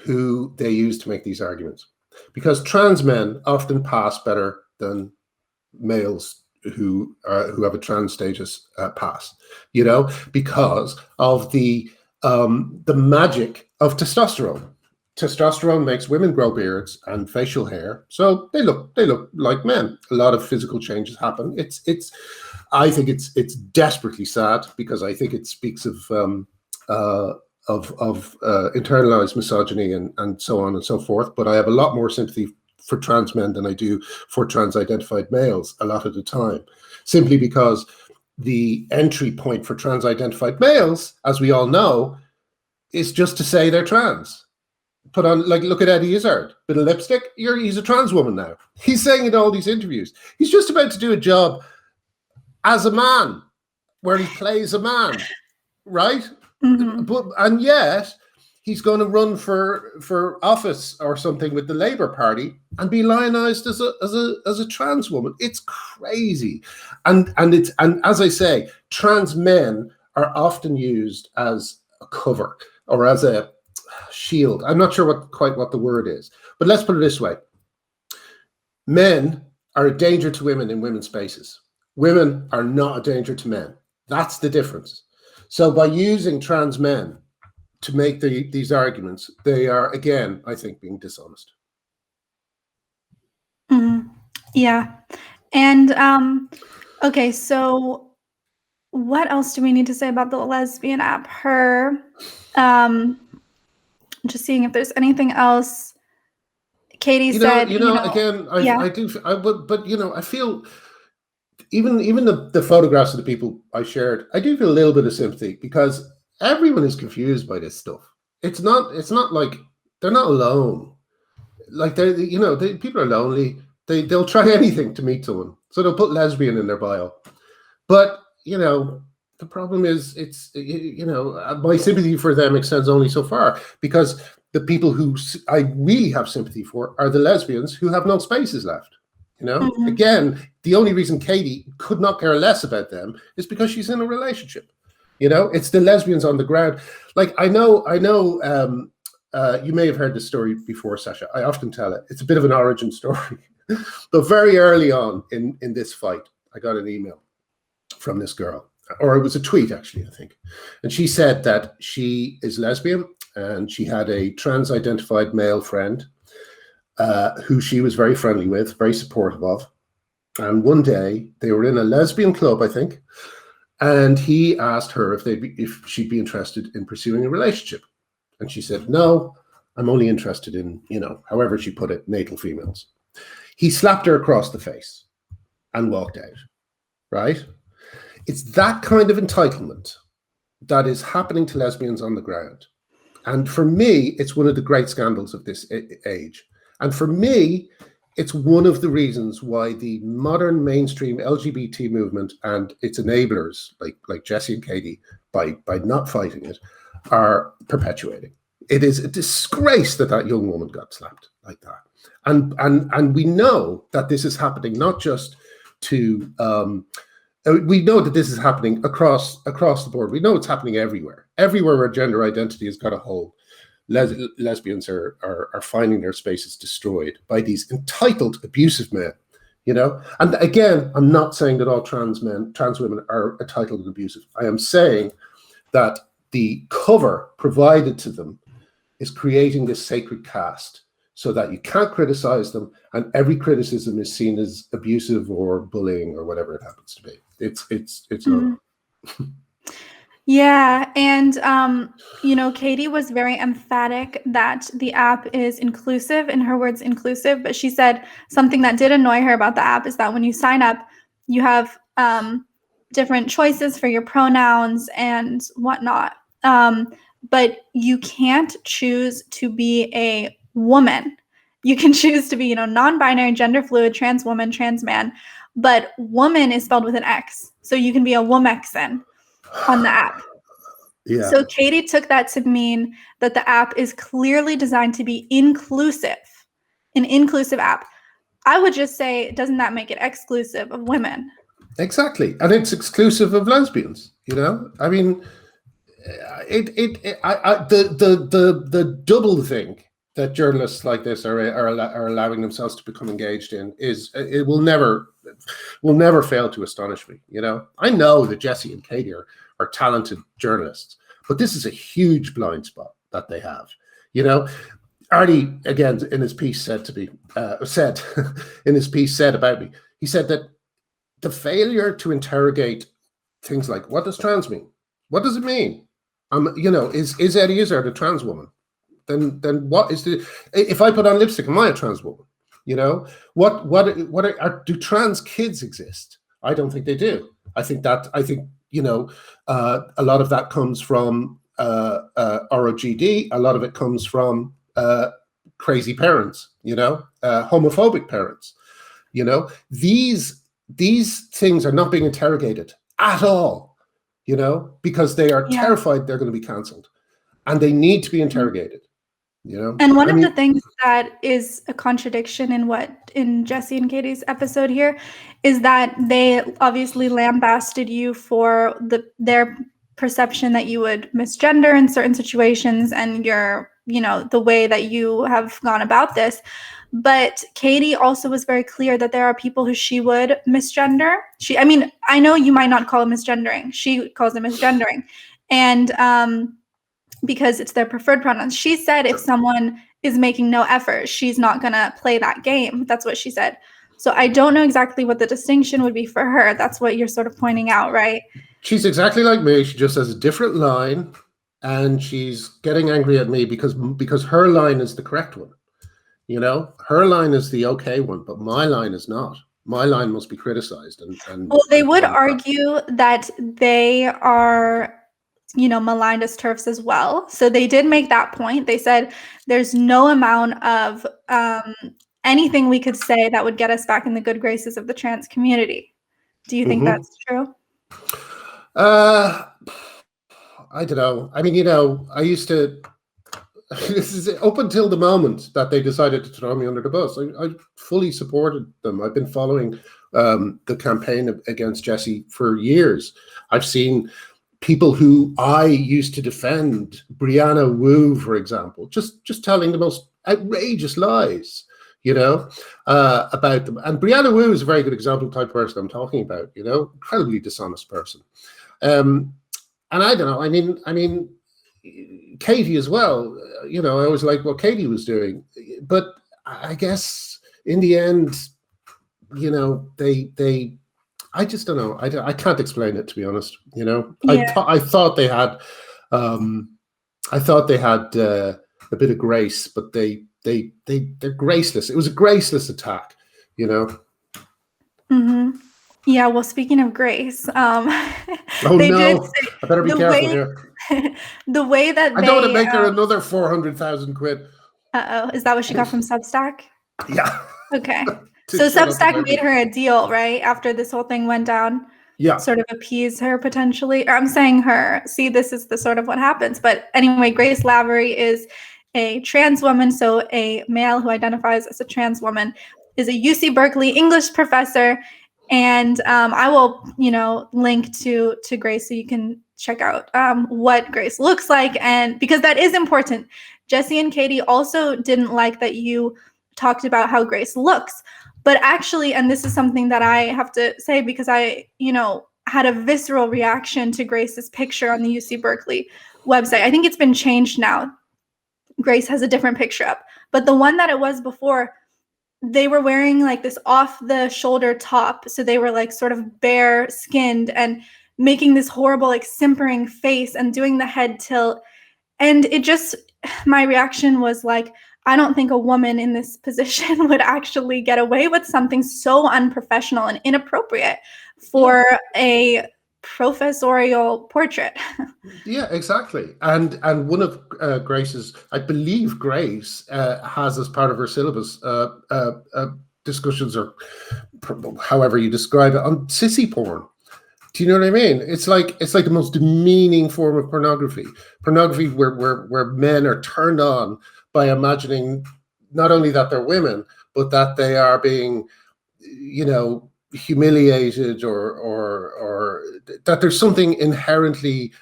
who they use to make these arguments, because trans men often pass better than males who have a trans status pass, because of the magic of testosterone. Testosterone makes women grow beards and facial hair, so they look like men. A lot of physical changes happen. I think it's desperately sad, because I think it speaks of internalized misogyny and so on and so forth. But I have a lot more sympathy for trans men than I do for trans-identified males a lot of the time, simply because the entry point for trans-identified males, as we all know, is just to say they're trans. Put on, look at Eddie Izzard, bit of lipstick, he's a trans woman now. He's saying in all these interviews, he's just about to do a job as a man, where he plays a man, right? Mm-hmm. And yet he's going to run for office or something with the Labour Party and be lionized as a trans woman. It's crazy, and as I say, trans men are often used as a cover or as a shield. I'm not sure quite what the word is, but let's put it this way: men are a danger to women in women's spaces. Women are not a danger to men. That's the difference. So by using trans men to make these arguments, they are, again, I think, being dishonest. Yeah. And okay, so what else do we need to say about the lesbian app? Just seeing if there's anything else. Katie said, again, but I feel even the photographs of the people I shared, I do feel a little bit of sympathy, because everyone is confused by this stuff. It's not like they're not alone. Like people are lonely. They'll try anything to meet someone, so they'll put lesbian in their bio. But the problem is, it's my sympathy for them extends only so far, because the people who I really have sympathy for are the lesbians who have no spaces left. Again, the only reason Katie could not care less about them is because she's in a relationship. It's the lesbians on the ground. Like, I know. You may have heard this story before, Sasha. I often tell it. It's a bit of an origin story. But very early on in this fight, I got an email from this girl, or it was a tweet, actually, I think. And she said that she is lesbian, and she had a trans-identified male friend who she was very friendly with, very supportive of. And one day, they were in a lesbian club, I think, and he asked her if she'd be interested in pursuing a relationship. And she said, no, I'm only interested in, however she put it, natal females. He slapped her across the face and walked out, right? It's that kind of entitlement that is happening to lesbians on the ground. And for me, it's one of the great scandals of this age. And for me, it's one of the reasons why the modern mainstream LGBT movement and its enablers, like Jesse and Katie, by not fighting it, are perpetuating. It is a disgrace that young woman got slapped like that. And we know that this is happening not just to we know that this is happening across the board. We know it's happening everywhere where gender identity has got a hold. Lesbians are finding their spaces destroyed by these entitled, abusive men. And again, I'm not saying that all trans women are entitled and abusive. I am saying that the cover provided to them is creating this sacred caste, so that you can't criticize them, and every criticism is seen as abusive or bullying or whatever it happens to be. It's Yeah, and Katie was very emphatic that the app is inclusive. In her words, inclusive. But she said something that did annoy her about the app is that when you sign up, you have different choices for your pronouns and whatnot. But you can't choose to be a woman. You can choose to be, non-binary, gender fluid, trans woman, trans man, but woman is spelled with an X. So you can be a womexen on the app. Yeah. So Katie took that to mean that the app is clearly designed to be inclusive, an inclusive app. I would just say, doesn't that make it exclusive of women? Exactly. And it's exclusive of lesbians, I mean, the double thing that journalists like this are allowing themselves to become engaged in is, it will never fail to astonish me. I know that Jesse and Katie are talented journalists, but this is a huge blind spot that they have. Arty, again, in his piece said about me, he said that the failure to interrogate things like, what does trans mean? What does it mean? Is Eddie Izzard a trans woman? Then what is if I put on lipstick, am I a trans woman? Do trans kids exist? I don't think they do. I think a lot of that comes from ROGD. A lot of it comes from crazy parents, homophobic parents. These things are not being interrogated at all, because they are terrified they're going to be cancelled, and they need to be interrogated. And one of the things that is a contradiction in Jesse and Katie's episode here is that they obviously lambasted you for their perception that you would misgender in certain situations and the way that you have gone about this. But Katie also was very clear that there are people who she would misgender. I know you might not call it misgendering. She calls it misgendering. And because it's their preferred pronouns. She said if someone is making no effort, she's not going to play that game. That's what she said. So I don't know exactly what the distinction would be for her. That's what you're sort of pointing out, right? She's exactly like me. She just has a different line, and she's getting angry at me because her line is the correct one. You know, her line is the okay one, but my line is not. My line must be criticized. And well, they would argue that they are, you know, maligned as TERFs as well. So they did make that point. They said there's no amount of anything we could say that would get us back in the good graces of the trans community. Do you think that's true? I don't know. I mean, you know, I used to. This is up until the moment that they decided to throw me under the bus. I fully supported them. I've been following the campaign against Jessie for years. I've seen people who I used to defend, Brianna Wu, for example, just telling the most outrageous lies, you know, about them. And Brianna Wu is a very good example type person I'm talking about, you know, incredibly dishonest person. And I don't know. I mean, Katie as well, you know, I always liked what Katie was doing, but I guess in the end, you know, I just don't know. I can't explain it, to be honest. You know, yeah. I thought they had, a bit of grace, but they're graceless. It was a graceless attack, you know. Mm-hmm. Yeah, well, speaking of grace, oh no, I better be careful here. The way that I don't want to make her another 400,000 quid. Is that what she got from Substack? Yeah. Okay. So Substack made her a deal, right? After this whole thing went down. Yeah. Sort of appease her potentially. Or I'm saying her. See, this is the sort of what happens. But anyway, Grace Lavery is a trans woman. So a male who identifies as a trans woman is a UC Berkeley English professor. And I will, you know, link to Grace so you can check out what Grace looks like. And because that is important. Jessie and Katie also didn't like that you talked about how Grace looks. But actually, and this is something that I have to say because I, you know, had a visceral reaction to Grace's picture on the UC Berkeley website. I think it's been changed now. Grace has a different picture up. But the one that it was before, they were wearing like this off the shoulder top. So they were like sort of bare skinned and making this horrible like simpering face and doing the head tilt. And it just, my reaction was like, I don't think a woman in this position would actually get away with something so unprofessional and inappropriate for a professorial portrait. Yeah, exactly. And one of Grace's, I believe Grace has as part of her syllabus discussions, or however you describe it, on sissy porn. Do you know what I mean? It's like the most demeaning form of pornography. Pornography where men are turned on by imagining not only that they're women, but that they are being, you know, humiliated or that there's something inherently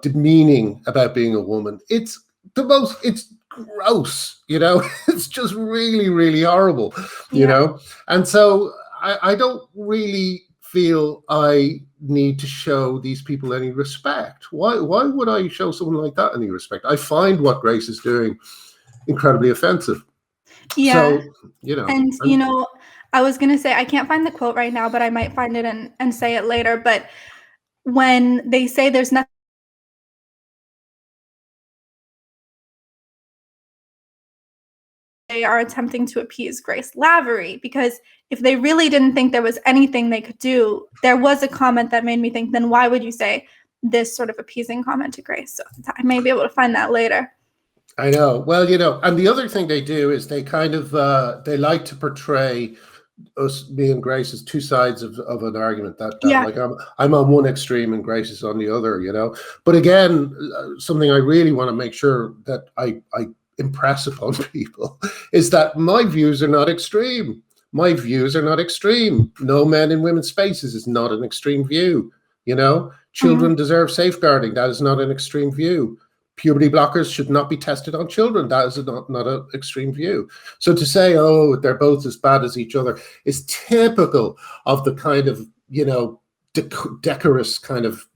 demeaning about being a woman. It's gross, you know. It's just really, really horrible, you know. And so I don't really feel I need to show these people any respect. Why would I show someone like that any respect? I find what Grace is doing incredibly offensive. Yeah. So, you know. And, you know, I was going to say, I can't find the quote right now, but I might find it and say it later. But when they say there's nothing, they are attempting to appease Grace Lavery, because if they really didn't think there was anything they could do, there was a comment that made me think, then why would you say this sort of appeasing comment to Grace? So I may be able to find that later. I know. Well, you know, and the other thing they do is they kind of, they like to portray me and Grace as two sides of an argument that like I'm on one extreme and Grace is on the other, you know. But again, something I really want to make sure that I impress upon people is that my views are not extreme. My views are not extreme. No men in women's spaces is not an extreme view, you know. Children deserve safeguarding. That is not an extreme view. Puberty blockers should not be tested on children. That is not an extreme view. So to say, oh, they're both as bad as each other is typical of the kind of, you know, decorous kind of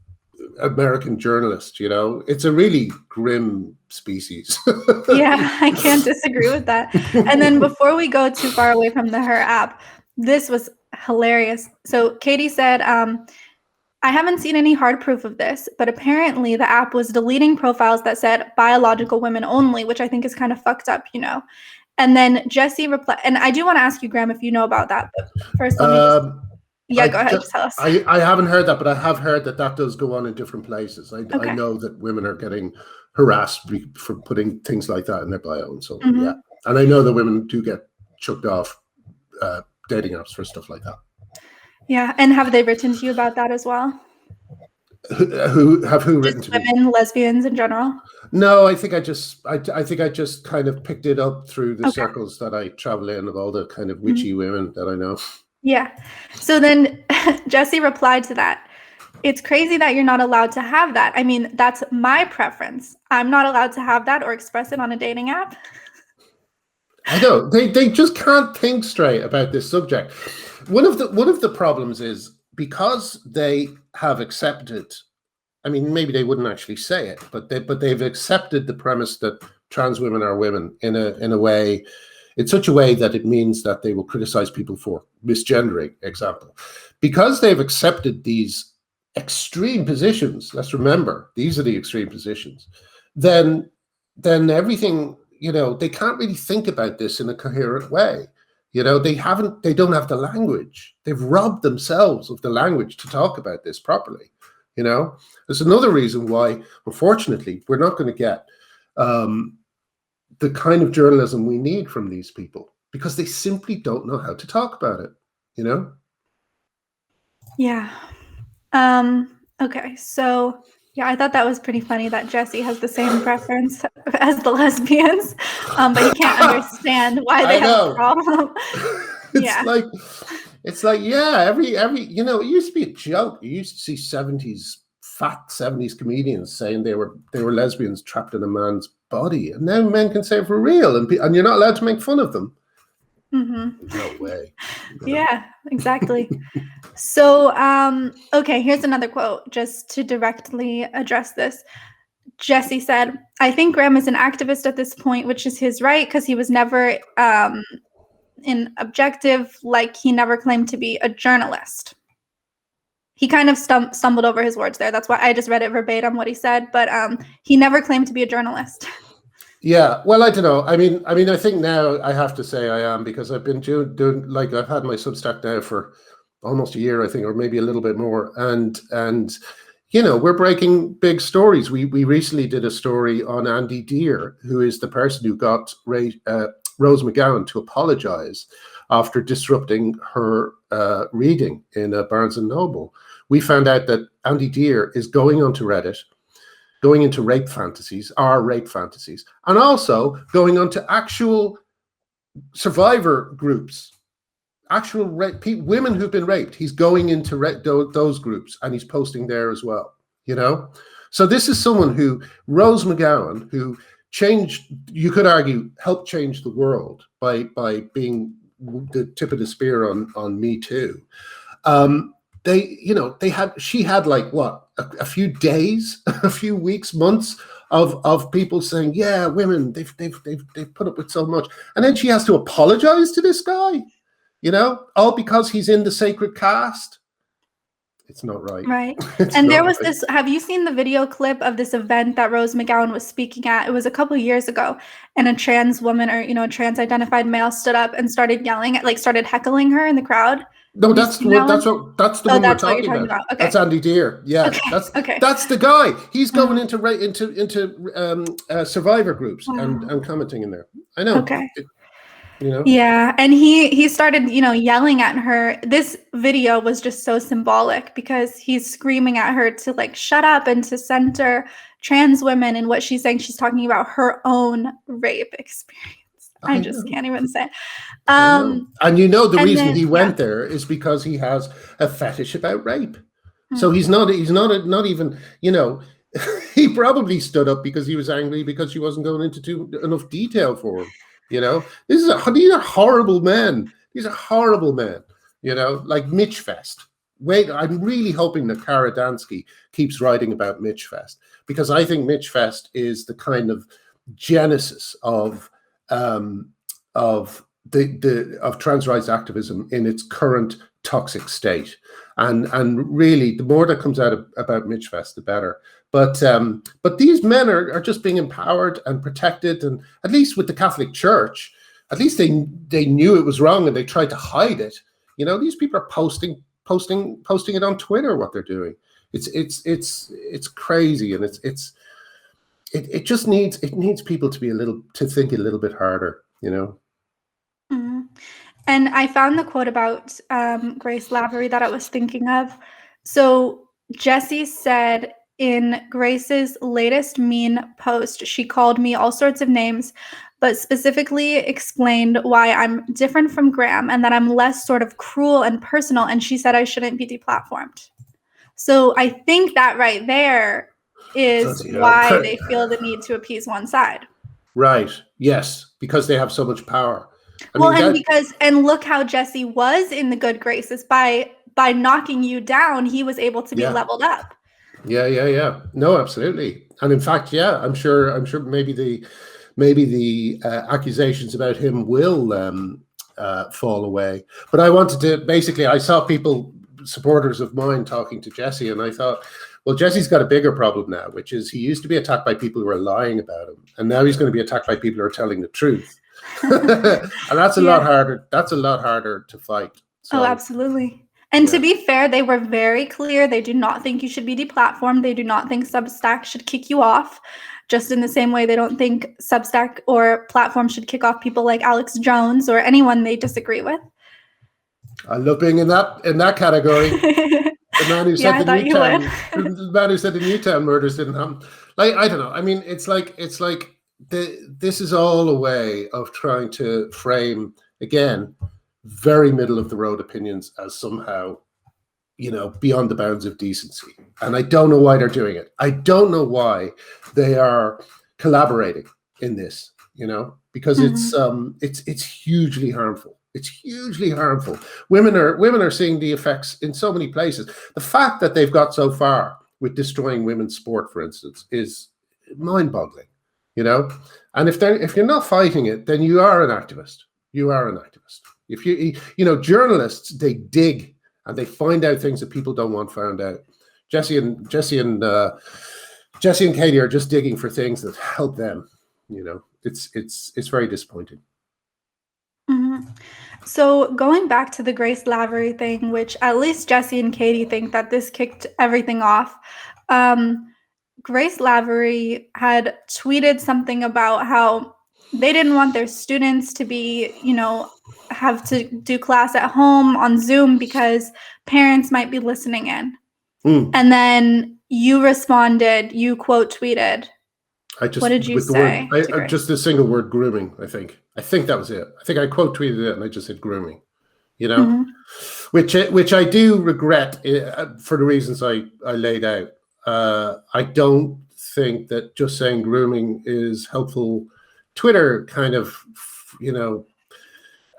American journalist. You know, it's a really grim species. Yeah, I can't disagree with that. And then before we go too far away from the Her app, this was hilarious. So Katie said, I haven't seen any hard proof of this, but apparently the app was deleting profiles that said biological women only, which I think is kind of fucked up, you know. And then Jesse replied, and I do want to ask you, Graham, if you know about that. But first, let me go ahead, just tell us. I haven't heard that, but I have heard that does go on in different places. I know that women are getting harassed for putting things like that in their bio, and so yeah. And I know that women do get chucked off dating apps for stuff like that. Yeah, and have they written to you about that as well? Who written to women, me? Lesbians in general? No, I think I just kind of picked it up through the circles that I travel in of all the kind of witchy women that I know. Yeah. So then Jesse replied to that. It's crazy that you're not allowed to have that. I mean, that's my preference. I'm not allowed to have that or express it on a dating app. I know. They just can't think straight about this subject. One of the problems is because they have accepted, I mean, maybe they wouldn't actually say it, but they've accepted the premise that trans women are women in such a way that it means that they will criticize people for misgendering, example. Because they've accepted these extreme positions, let's remember, these are the extreme positions, then everything, you know, they can't really think about this in a coherent way. You know, they don't have the language. They've robbed themselves of the language to talk about this properly. You know, there's another reason why, unfortunately, we're not going to get the kind of journalism we need from these people because they simply don't know how to talk about it, you know? Yeah. Okay, so yeah, I thought that was pretty funny that Jesse has the same preference as the lesbians, but he can't understand why they have a problem. It's like, yeah, every, you know, it used to be a joke. You used to see fat 70s comedians saying they were lesbians trapped in a man's body, and now men can say for real, and you're not allowed to make fun of them. No way. Yeah, exactly. So, okay, here's another quote just to directly address this. Jesse said, I think Graham is an activist at this point, which is his right, because he was never in objective, like he never claimed to be a journalist. He kind of stumbled over his words there. That's why I just read it verbatim what he said, but he never claimed to be a journalist. Yeah, well, I don't know. I mean, I think now I have to say I am, because I've been doing like, I've had my Substack now for almost a year, I think, or maybe a little bit more, and you know, we're breaking big stories. We recently did a story on Andy Deere, who is the person who got Rose McGowan to apologize after disrupting her reading in Barnes & Noble. We found out that Andy Deere is going onto Reddit, going into rape fantasies, and also going onto actual survivor groups, actual women who've been raped. He's going into those groups, and he's posting there as well, you know? So this is someone who, Rose McGowan, who changed, you could argue, helped change the world by being the tip of the spear on Me Too. She had like what, a few days, a few weeks, months of people saying, yeah, women, they've put up with so much, and then she has to apologize to this guy, you know, all because he's in the sacred caste. It's not right. Right. And there was this, have you seen the video clip of this event that Rose McGowan was speaking at? It was a couple of years ago, and a trans woman, or, you know, a trans identified male stood up and started yelling at, like, started heckling her in the crowd. No, that's the one we're talking about. Okay. That's Andy Deere. Yeah, okay. That's the guy. He's going into survivor groups and commenting in there. I know. Okay. You know? Yeah, and he started, you know, yelling at her. This video was just so symbolic because he's screaming at her to, like, shut up and to center trans women, and what she's saying, she's talking about her own rape experience. I just can't even say. And you know, the reason he went there is because he has a fetish about rape. So he's not even, you know, he probably stood up because he was angry because she wasn't going into enough detail for him. You know, these are horrible men. These are horrible men, you know, like Mitch Fest, I'm really hoping that Kara Dansky keeps writing about Mitchfest, because I think Mitchfest is the kind of genesis of trans rights activism in its current toxic state. And really, the more that comes out about Mitchfest, the better. But these men are just being empowered and protected, and at least with the Catholic Church, at least they knew it was wrong and they tried to hide it. You know, these people are posting it on Twitter, what they're doing. It's crazy, and it just needs people to think a little bit harder, you know. Mm-hmm. And I found the quote about Grace Lavery that I was thinking of. So Jessie said in Grace's latest mean post, she called me all sorts of names, but specifically explained why I'm different from Graham and that I'm less sort of cruel and personal. And she said I shouldn't be deplatformed. So I think that right there is why they feel the need to appease one side. Right. Yes, because they have so much power. And look how Jessie was in the good graces by knocking you down, he was able to be leveled up. Yeah. No, absolutely. And in fact, I'm sure maybe the accusations about him will fall away. But I wanted to I saw people, supporters of mine, talking to Jessie, and I thought, well, Jesse's got a bigger problem now, which is he used to be attacked by people who are lying about him, and now he's going to be attacked by people who are telling the truth. And that's a lot harder. That's a lot harder to fight. So, absolutely. And to be fair, they were very clear. They do not think you should be deplatformed. They do not think Substack should kick you off. Just in the same way, they don't think Substack or platform should kick off people like Alex Jones or anyone they disagree with. I love being in that category. The man who said the man who said the Newtown murders didn't happen. Like, I don't know. I mean, it's like this is all a way of trying to frame, again, very middle of the road opinions as somehow, you know, beyond the bounds of decency. And I don't know why they're doing it. I don't know why they are collaborating in this, you know, because it's hugely harmful. It's hugely harmful. Women are seeing the effects in so many places. The fact that they've got so far with destroying women's sport, for instance, is mind-boggling, you know. And if you're not fighting it, then you are an activist. You are an activist. If you journalists, they dig and they find out things that people don't want found out. Jessie and Katie are just digging for things that help them. You know, it's very disappointing. Mm-hmm. So going back to the Grace Lavery thing, which at least Jessie and Katie think that this kicked everything off. Grace Lavery had tweeted something about how they didn't want their students to be, you know, have to do class at home on Zoom because parents might be listening in. And then you responded, you quote tweeted. What did you say? Just the single word grooming, I think that was it. I think I quote tweeted it and I just said grooming, you know, which I do regret for the reasons I laid out. I don't think that just saying grooming is helpful. Twitter kind of, you know,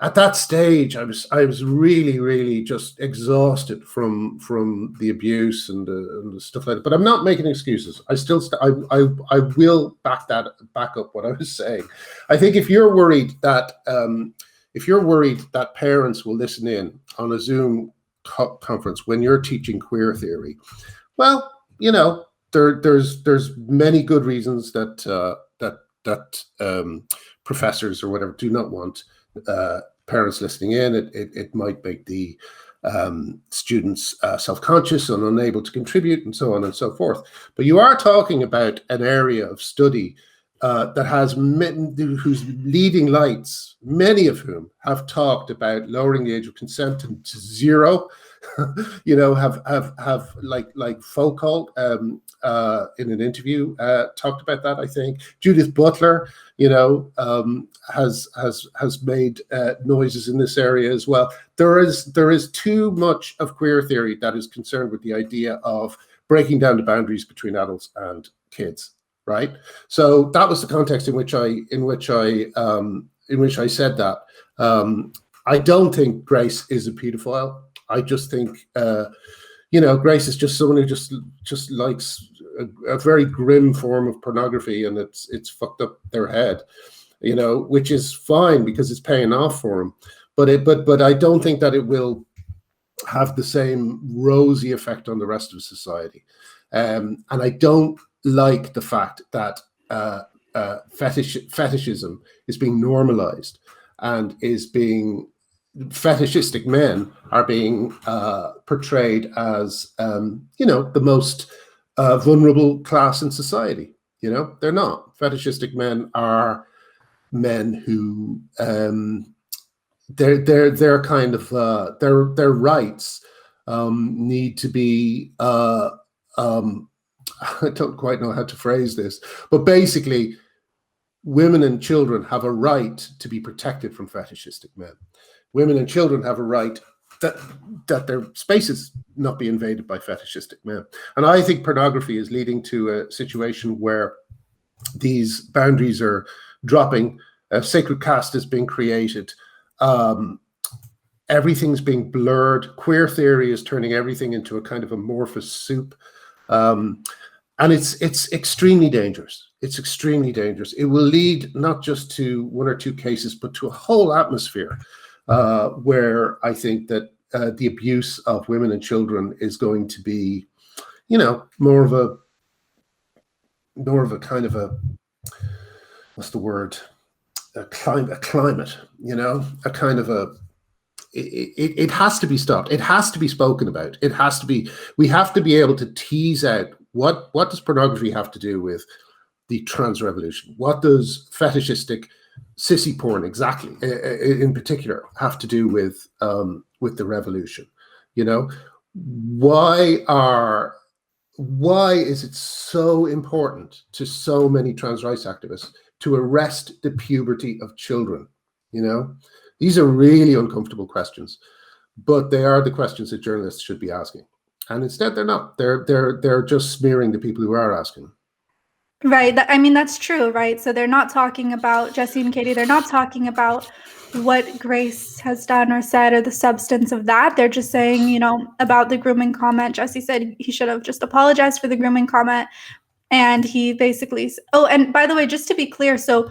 at that stage, I was really, really just exhausted from the abuse and the stuff like that. But I'm not making excuses. I still, I will back up what I was saying. I think if you're worried that parents will listen in on a Zoom conference when you're teaching queer theory, well, you know, there's many good reasons that professors or whatever do not want parents listening in. It might make the students self-conscious and unable to contribute and so on and so forth. But you are talking about an area of study that has whose leading lights, many of whom have talked about lowering the age of consent to 0. You know, have like Foucault in an interview talked about that. I think Judith Butler, you know, has made noises in this area as well. There is too much of queer theory that is concerned with the idea of breaking down the boundaries between adults and kids. Right. So that was the context in which I said that. I don't think Grace is a pedophile. I just think, Grace is just someone who just likes a very grim form of pornography, and it's fucked up their head, which is fine because it's paying off for them. But I don't think that it will have the same rosy effect on the rest of society. And I don't like the fact that fetishism is being normalized and is being fetishistic men are being portrayed as the most vulnerable class in society. They're not. Fetishistic men are men who their kind of their rights need to be I don't quite know how to phrase this, but basically women and children have a right to be protected from fetishistic men. Women and children have a right that their spaces not be invaded by fetishistic men. And I think pornography is leading to a situation where these boundaries are dropping, a sacred caste is being created, everything's being blurred, queer theory is turning everything into a kind of amorphous soup. And it's extremely dangerous. It's extremely dangerous. It will lead not just to one or two cases, but to a whole atmosphere where I think that the abuse of women and children is going to be, more of a kind of a, what's the word? A climate, a kind of a. It has to be stopped. It has to be spoken about. It has to be. We have to be able to tease out what does pornography have to do with the trans revolution? What does fetishistic sissy porn exactly, in particular, have to do with the revolution? Why is it so important to so many trans rights activists to arrest the puberty of children? These are really uncomfortable questions, but they are the questions that journalists should be asking. And instead, they're not. They're just smearing the people who are asking. Right. That's true, right? So they're not talking about Jesse and Katie. They're not talking about what Grace has done or said or the substance of that. They're just saying, about the grooming comment. Jesse said he should have just apologized for the grooming comment. And he basically, and by the way, just to be clear, so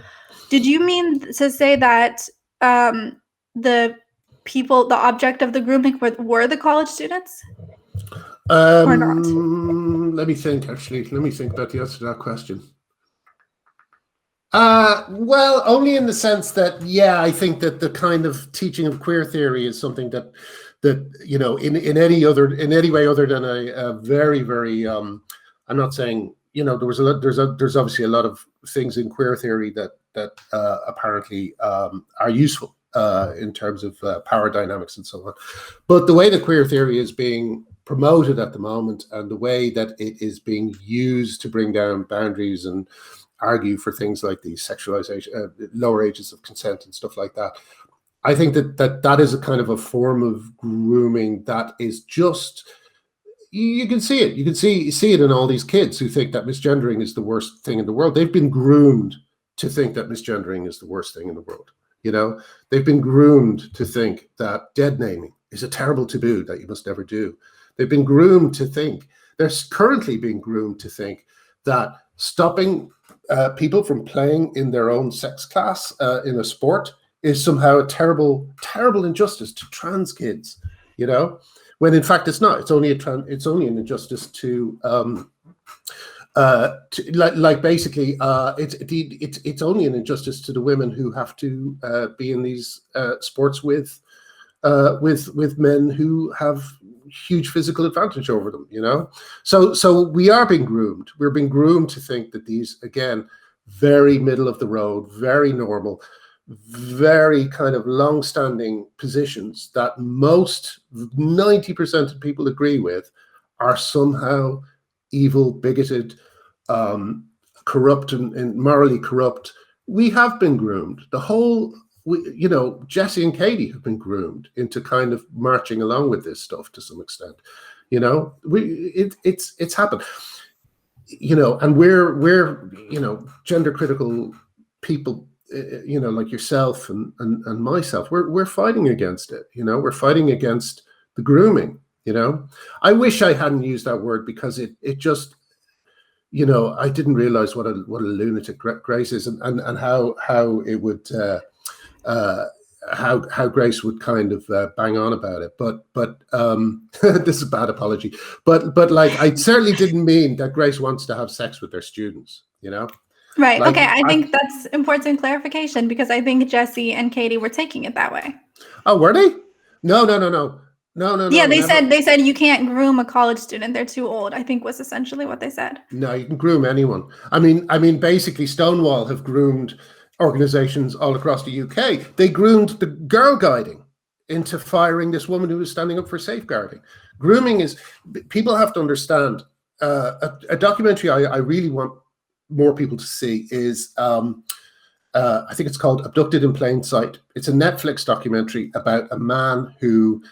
did you mean to say that the object of the grooming were the college students? Or not? Let me think about the answer to that question. Well, only in the sense that, I think that the kind of teaching of queer theory is something that in any way other than a very, very I'm not saying, there's obviously a lot of things in queer theory that apparently are useful in terms of power dynamics and so on. But the way that queer theory is being promoted at the moment, and the way that it is being used to bring down boundaries and argue for things like the sexualization, lower ages of consent and stuff like that, I think that is a kind of a form of grooming that is just, you can see it. You can see it in all these kids who think that misgendering is the worst thing in the world. They've been groomed to think that misgendering is the worst thing in the world. They've been groomed to think that dead naming is a terrible taboo that you must never do. They've been groomed to think, they're currently being groomed to think that stopping people from playing in their own sex class in a sport is somehow a terrible, terrible injustice to trans kids, when in fact it's not. It's only an injustice to basically it's only an injustice to the women who have to be in these sports with men who have huge physical advantage over them, So we are being groomed. We're being groomed to think that these, again, very middle of the road, very normal, very kind of long-standing positions that most 90% of people agree with are somehow evil, bigoted, corrupt, and morally corrupt. We have been groomed. Jesse and Katie have been groomed into kind of marching along with this stuff to some extent. It's happened. And we're gender critical people, like yourself and myself. We're fighting against it. We're fighting against the grooming. You know, I wish I hadn't used that word because it just, you know, I didn't realize what a lunatic Grace is, and how it would how Grace would kind of bang on about it. But this is a bad apology. But like, I certainly didn't mean that Grace wants to have sex with their students. You know. Right. Like, okay. I think that's important clarification because I think Jesse and Katie were taking it that way. Oh, were they? No. Yeah, they said you can't groom a college student; they're too old. I think was essentially what they said. No, you can groom anyone. I mean, basically, Stonewall have groomed organizations all across the UK. They groomed the Girl Guiding into firing this woman who was standing up for safeguarding. Grooming is, people have to understand. A documentary I really want more people to see is, I think it's called Abducted in Plain Sight. It's a Netflix documentary about a man who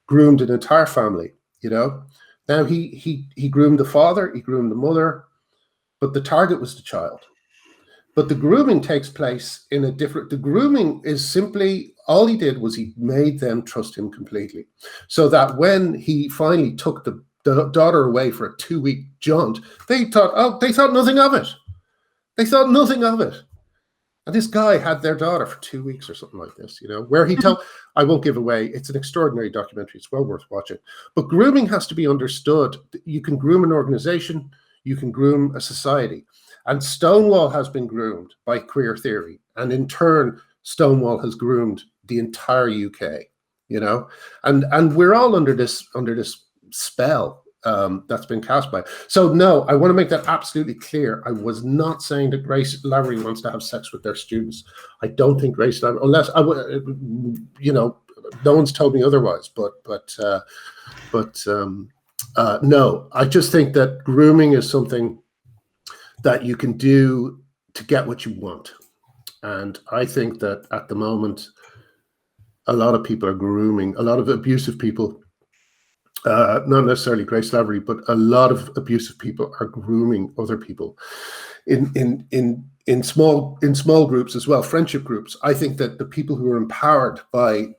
groomed an entire family. You know, now he groomed the father, he groomed the mother, but the target was the child. But the grooming takes place in a different. The grooming is simply, all he did was he made them trust him completely, so that when he finally took the daughter away for a 2-week jaunt, they thought nothing of it. They thought nothing of it. And this guy had their daughter for 2 weeks or something like this, you know, where he told, I won't give away, it's an extraordinary documentary. It's well worth watching. But grooming has to be understood. You can groom an organization, you can groom a society. And Stonewall has been groomed by queer theory. And in turn, Stonewall has groomed the entire UK, you know, and we're all under this spell that's been cast by. So no, I want to make that absolutely clear. I was not saying that Grace Lavery wants to have sex with their students. I don't think Grace Lavery, unless you know, no one's told me otherwise. But no, I just think that grooming is something that you can do to get what you want, and I think that at the moment, a lot of people are grooming, a lot of abusive people. Not necessarily Grace Lavery, but a lot of abusive people are grooming other people in small groups as well, friendship groups. I think that the people who are empowered by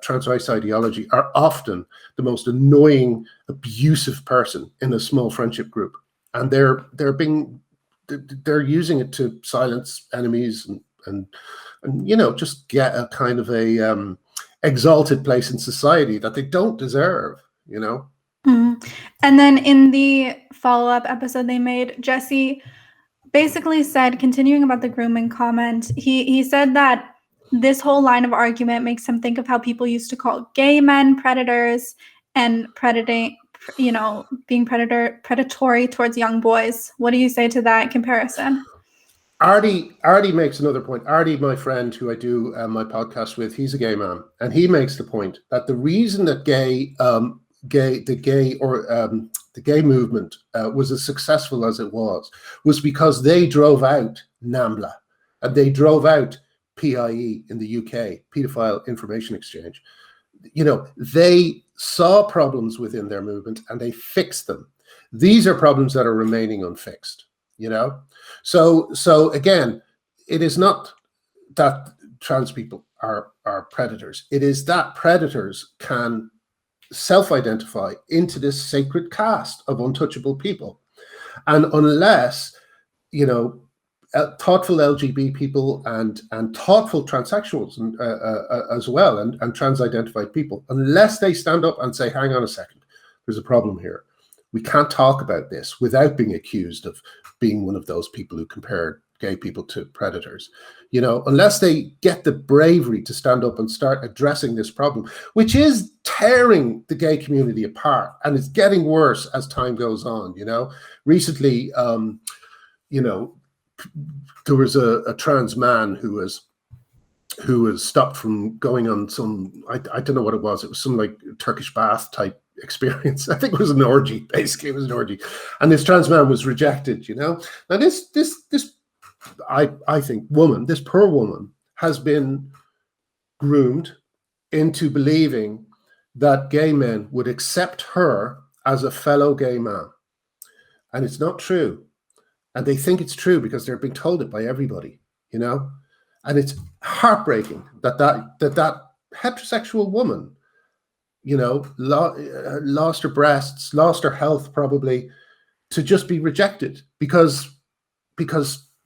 trans rights ideology are often the most annoying, abusive person in a small friendship group, and they're using it to silence enemies and you know, just get a kind of a exalted place in society that they don't deserve. You know. And then in the follow-up episode they made, Jesse basically said, continuing about the grooming comment, he said that this whole line of argument makes him think of how people used to call gay men predators and you know, being predatory towards young boys. What do you say to that comparison? Arty makes another point. Arty, my friend, who I do my podcast with, he's a gay man, and he makes the point that the reason that the gay movement was as successful as it was because they drove out NAMBLA and they drove out PIE in the UK, Paedophile Information Exchange. You know, they saw problems within their movement and they fixed them. These are problems that are remaining unfixed, you know? So again, it is not that trans people are predators. It is that predators can self-identify into this sacred caste of untouchable people, and unless, you know, thoughtful LGB people and thoughtful transsexuals as well, and trans-identified people, unless they stand up and say, hang on a second, there's a problem here, we can't talk about this without being accused of being one of those people who compare gay people to predators. You know, unless they get the bravery to stand up and start addressing this problem, which is tearing the gay community apart, and it's getting worse as time goes on. You know, recently, you know, there was a trans man who was stopped from going on some, I don't know what it was. It was some like Turkish bath type experience. I think it was an orgy. Basically, it was an orgy, and this trans man was rejected. You know, now this I think this poor woman has been groomed into believing that gay men would accept her as a fellow gay man. And it's not true. And they think it's true because they're being told it by everybody, you know? And it's heartbreaking that heterosexual woman, lost her breasts, lost her health probably, to just be rejected because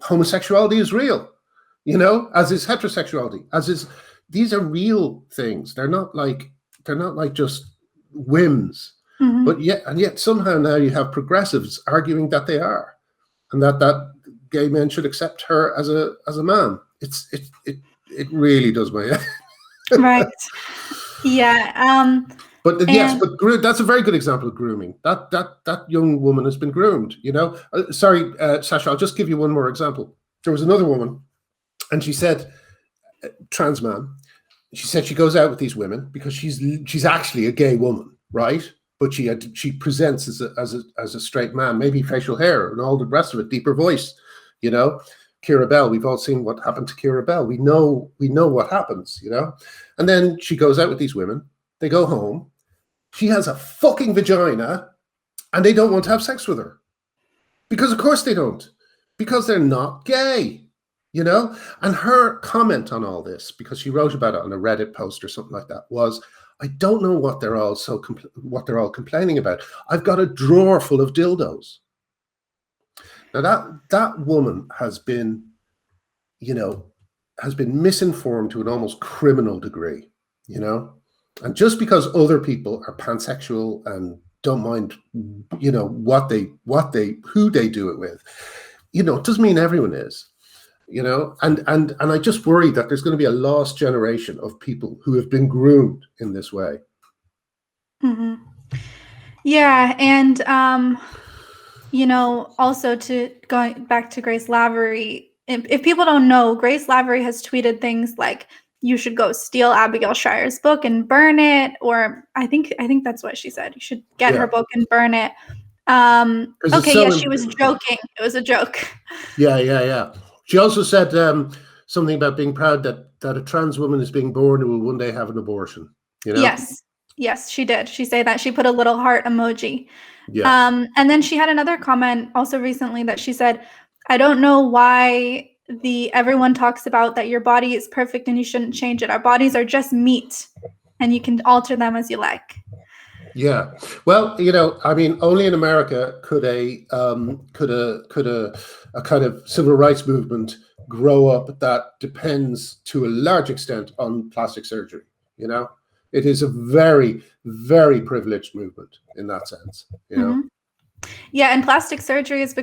homosexuality is real, as is heterosexuality, these are real things. They're not like just whims. Mm-hmm. But yet somehow now you have progressives arguing that they are, and that gay men should accept her as a man. It really does my head. Right. Yeah. But yes, but that's a very good example of grooming. That young woman has been groomed. Sorry, Sasha, I'll just give you one more example. There was another woman, and she said, trans man. She said she goes out with these women because she's actually a gay woman, right? But she presents as a straight man, maybe facial hair and all the rest of it, deeper voice, Keira Bell. We've all seen what happened to Keira Bell. We know what happens, And then she goes out with these women. They go home. She has a fucking vagina, and they don't want to have sex with her. Because of course they don't. Because they're not gay, And her comment on all this, because she wrote about it on a Reddit post or something like that, was, I don't know what they're all complaining about. I've got a drawer full of dildos. Now that woman has been misinformed to an almost criminal degree, And just because other people are pansexual and don't mind, who they do it with, it doesn't mean everyone is, and I just worry that there's going to be a lost generation of people who have been groomed in this way. Mm-hmm. Yeah, and also going back to Grace Lavery, if people don't know, Grace Lavery has tweeted things like, you should go steal Abigail Shire's book and burn it, or I think that's what she said. You should get her book and burn it. She was joking. It was a joke. Yeah. She also said something about being proud that a trans woman is being born who will one day have an abortion. Yes, she did. She said that. She put a little heart emoji. Yeah. And then she had another comment also recently that she said, I don't know why everyone talks about that your body is perfect and you shouldn't change it. Our bodies are just meat and you can alter them as you like. Yeah. Well, only in America could a kind of civil rights movement grow up that depends to a large extent on plastic surgery. It is a very, very privileged movement in that sense. Mm-hmm. Yeah, and plastic surgery is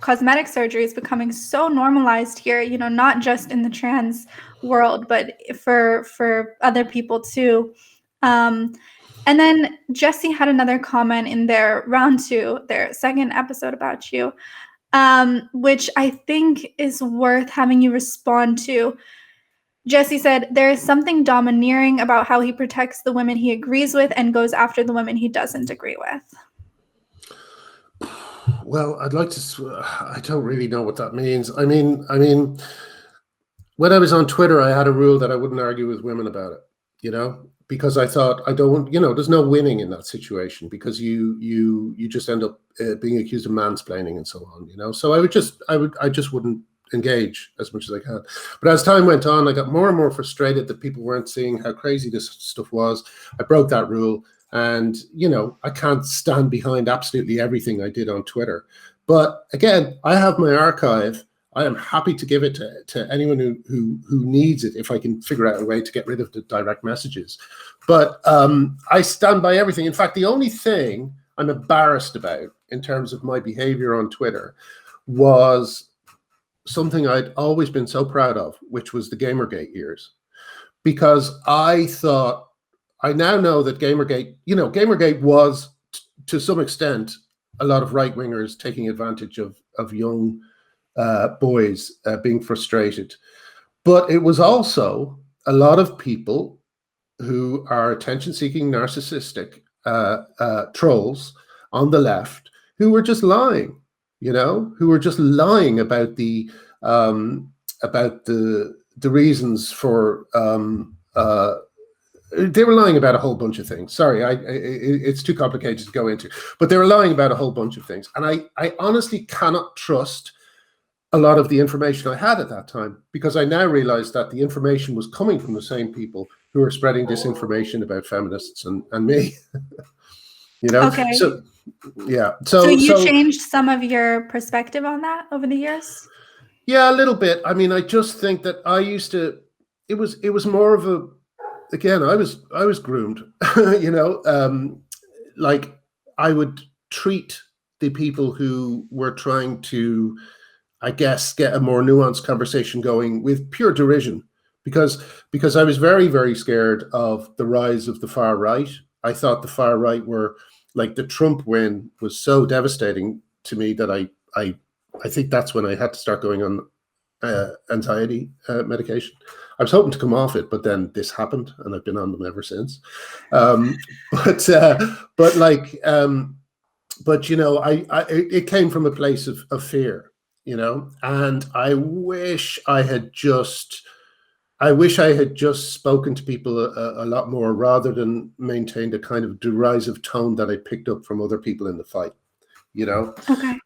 cosmetic surgery is becoming so normalized here, not just in the trans world, but for other people too. And then Jesse had another comment in their round 2, their second episode about you, which I think is worth having you respond to. Jesse said, there is something domineering about how he protects the women he agrees with and goes after the women he doesn't agree with. Well, I don't really know what that means. I mean, when I was on Twitter, I had a rule that I wouldn't argue with women about it, because I thought there's no winning in that situation because you just end up being accused of mansplaining and so on, So I just wouldn't engage as much as I can. But as time went on, I got more and more frustrated that people weren't seeing how crazy this stuff was. I broke that rule. And, I can't stand behind absolutely everything I did on Twitter. But again, I have my archive. I am happy to give it to anyone who needs it if I can figure out a way to get rid of the direct messages. But I stand by everything. In fact, the only thing I'm embarrassed about in terms of my behavior on Twitter was something I'd always been so proud of, which was the Gamergate years. Because I now know that Gamergate was, to some extent, a lot of right-wingers taking advantage of young boys being frustrated. But it was also a lot of people who are attention-seeking, narcissistic trolls on the left who were just lying, who were just lying about the reasons for they were lying about a whole bunch of things. Sorry, it's too complicated to go into, but they were lying about a whole bunch of things. And I honestly cannot trust a lot of the information I had at that time, because I now realize that the information was coming from the same people who are spreading disinformation about feminists and me. You know, Okay. so yeah. So you changed some of your perspective on that over the years? Yeah, a little bit. I mean, I just think that I used to. It was more of a. Again, I was groomed. You know, like I would treat the people who were trying to, I guess, get a more nuanced conversation going with pure derision, because I was very, very scared of the rise of the far right. I thought the far right were like the Trump win was so devastating to me that I think that's when I had to start going on anxiety medication. I was hoping to come off it, but then this happened, and I've been on them ever since. But you know, it came from a place of fear, you know, and I wish I had just spoken to people a lot more, rather than maintained a kind of derisive tone that I picked up from other people in the fight, you know. Okay.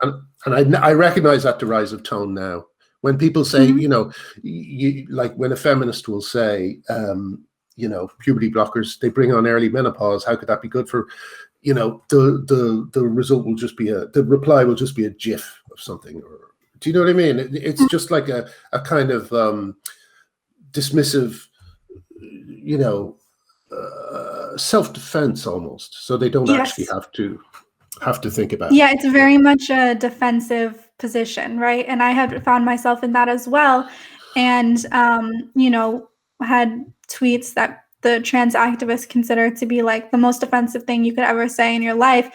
And I recognize that derisive tone now. When people say, Mm-hmm. you know, like when a feminist will say, you know, puberty blockers, they bring on early menopause. How could that be good for, you know, the result will just be the reply will just be a GIF of something. Or, do you know what I mean? It's just like a kind of dismissive, you know, self-defense almost. So they don't actually have to think about it. Yeah, it's very much a defensive position, right? And I have found myself in that as well. And, you know, had tweets that the trans activists consider to be like the most offensive thing you could ever say in your life.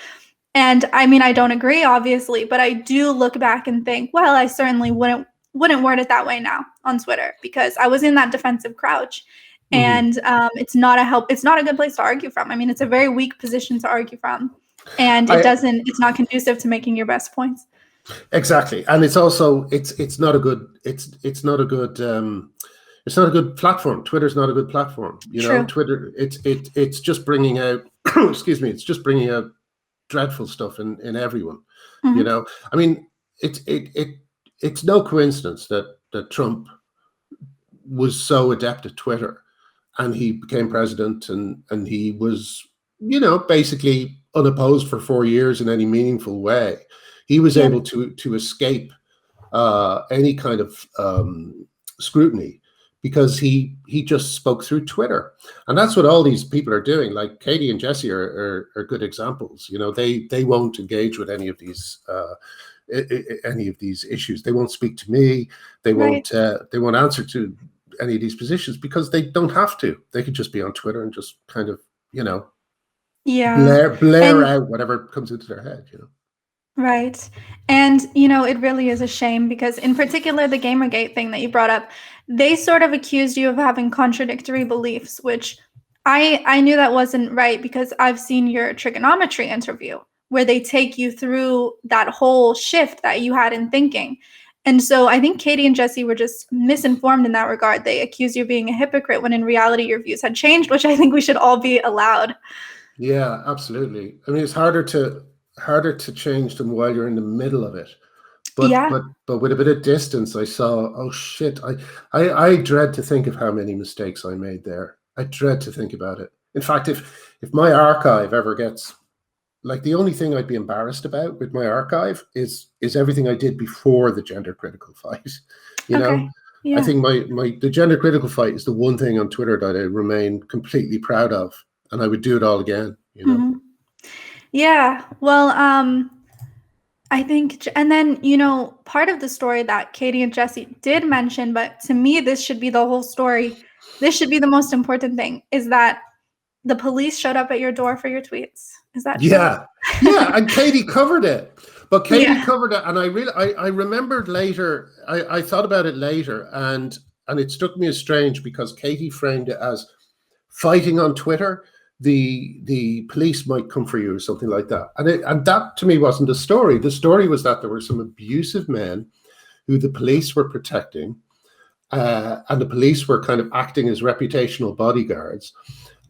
And I mean, I don't agree, obviously, but I do look back and think, well, I certainly wouldn't word it that way now on Twitter, because I was in that defensive crouch. And it's not a good place to argue from. I mean, it's a very weak position to argue from. And it's not conducive to making your best points. Exactly. And it's also, it's not a good platform. Twitter's not a good platform. You know, Twitter, it's just bringing out, excuse me, it's just bringing out dreadful stuff in everyone. Mm-hmm. You know, I mean, it's no coincidence that Trump was so adept at Twitter, and he became president, and he was, you know, basically unopposed for 4 years in any meaningful way. He was able to escape any kind of scrutiny, because he just spoke through Twitter. And that's what all these people are doing. Like Katie and Jesse are good examples. You know, they won't engage with any of these issues. They won't speak to me. They won't answer to any of these positions, because they don't have to. They could just be on Twitter and just kind of, you know, blare out whatever comes into their head, you know. Right. And, you know, it really is a shame, because in particular, the Gamergate thing that you brought up, they sort of accused you of having contradictory beliefs, which I knew that wasn't right, because I've seen your trigonometry interview where they take you through that whole shift that you had in thinking. And so I think Katie and Jesse were just misinformed in that regard. They accused you of being a hypocrite when in reality your views had changed, which I think we should all be allowed. Yeah, absolutely. I mean, it's harder to change them while you're in the middle of it. But with a bit of distance, I saw, oh shit, I dread to think of how many mistakes I made there. I dread to think about it. In fact, if my archive ever gets, like, the only thing I'd be embarrassed about with my archive is everything I did before the gender critical fight. You know, I think the gender critical fight is the one thing on Twitter that I remain completely proud of, and I would do it all again, you know. Mm-hmm. Yeah. Well, I think, and then, you know, part of the story that Katie and Jesse did mention, but to me, this should be the whole story. This should be the most important thing, is that the police showed up at your door for your tweets. Is that true? Yeah. And Katie covered it. But Katie covered it, and I remembered later, I thought about it later, and it struck me as strange, because Katie framed it as fighting on Twitter, the police might come for you or something like that. And that to me wasn't the story. The story was that there were some abusive men who the police were protecting, and the police were kind of acting as reputational bodyguards,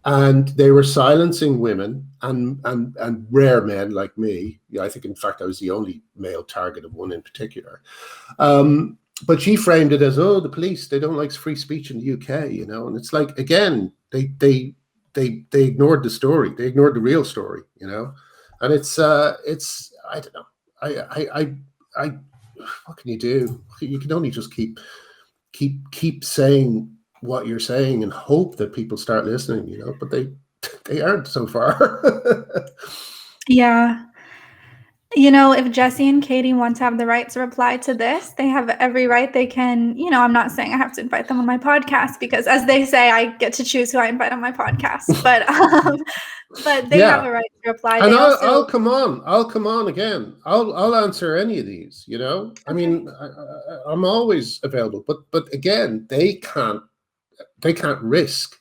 and they were silencing women and rare men like me. Yeah, I think, in fact, I was the only male target of one in particular. But she framed it as, oh, the police, they don't like free speech in the UK, you know. And it's like, again, They ignored the story. They ignored the real story, you know. And it's I don't know. I what can you do? You can only just keep saying what you're saying and hope that people start listening, you know. But they aren't so far. Yeah. You know, if Jesse and Katie want to have the right to reply to this, they have every right. They can, you know, I'm not saying I have to invite them on my podcast because, as they say, I get to choose who I invite on my podcast. But they have a right to reply. And They I'll come on. I'll come on again. I'll answer any of these. You know, I mean, I'm always available. But again, they can't risk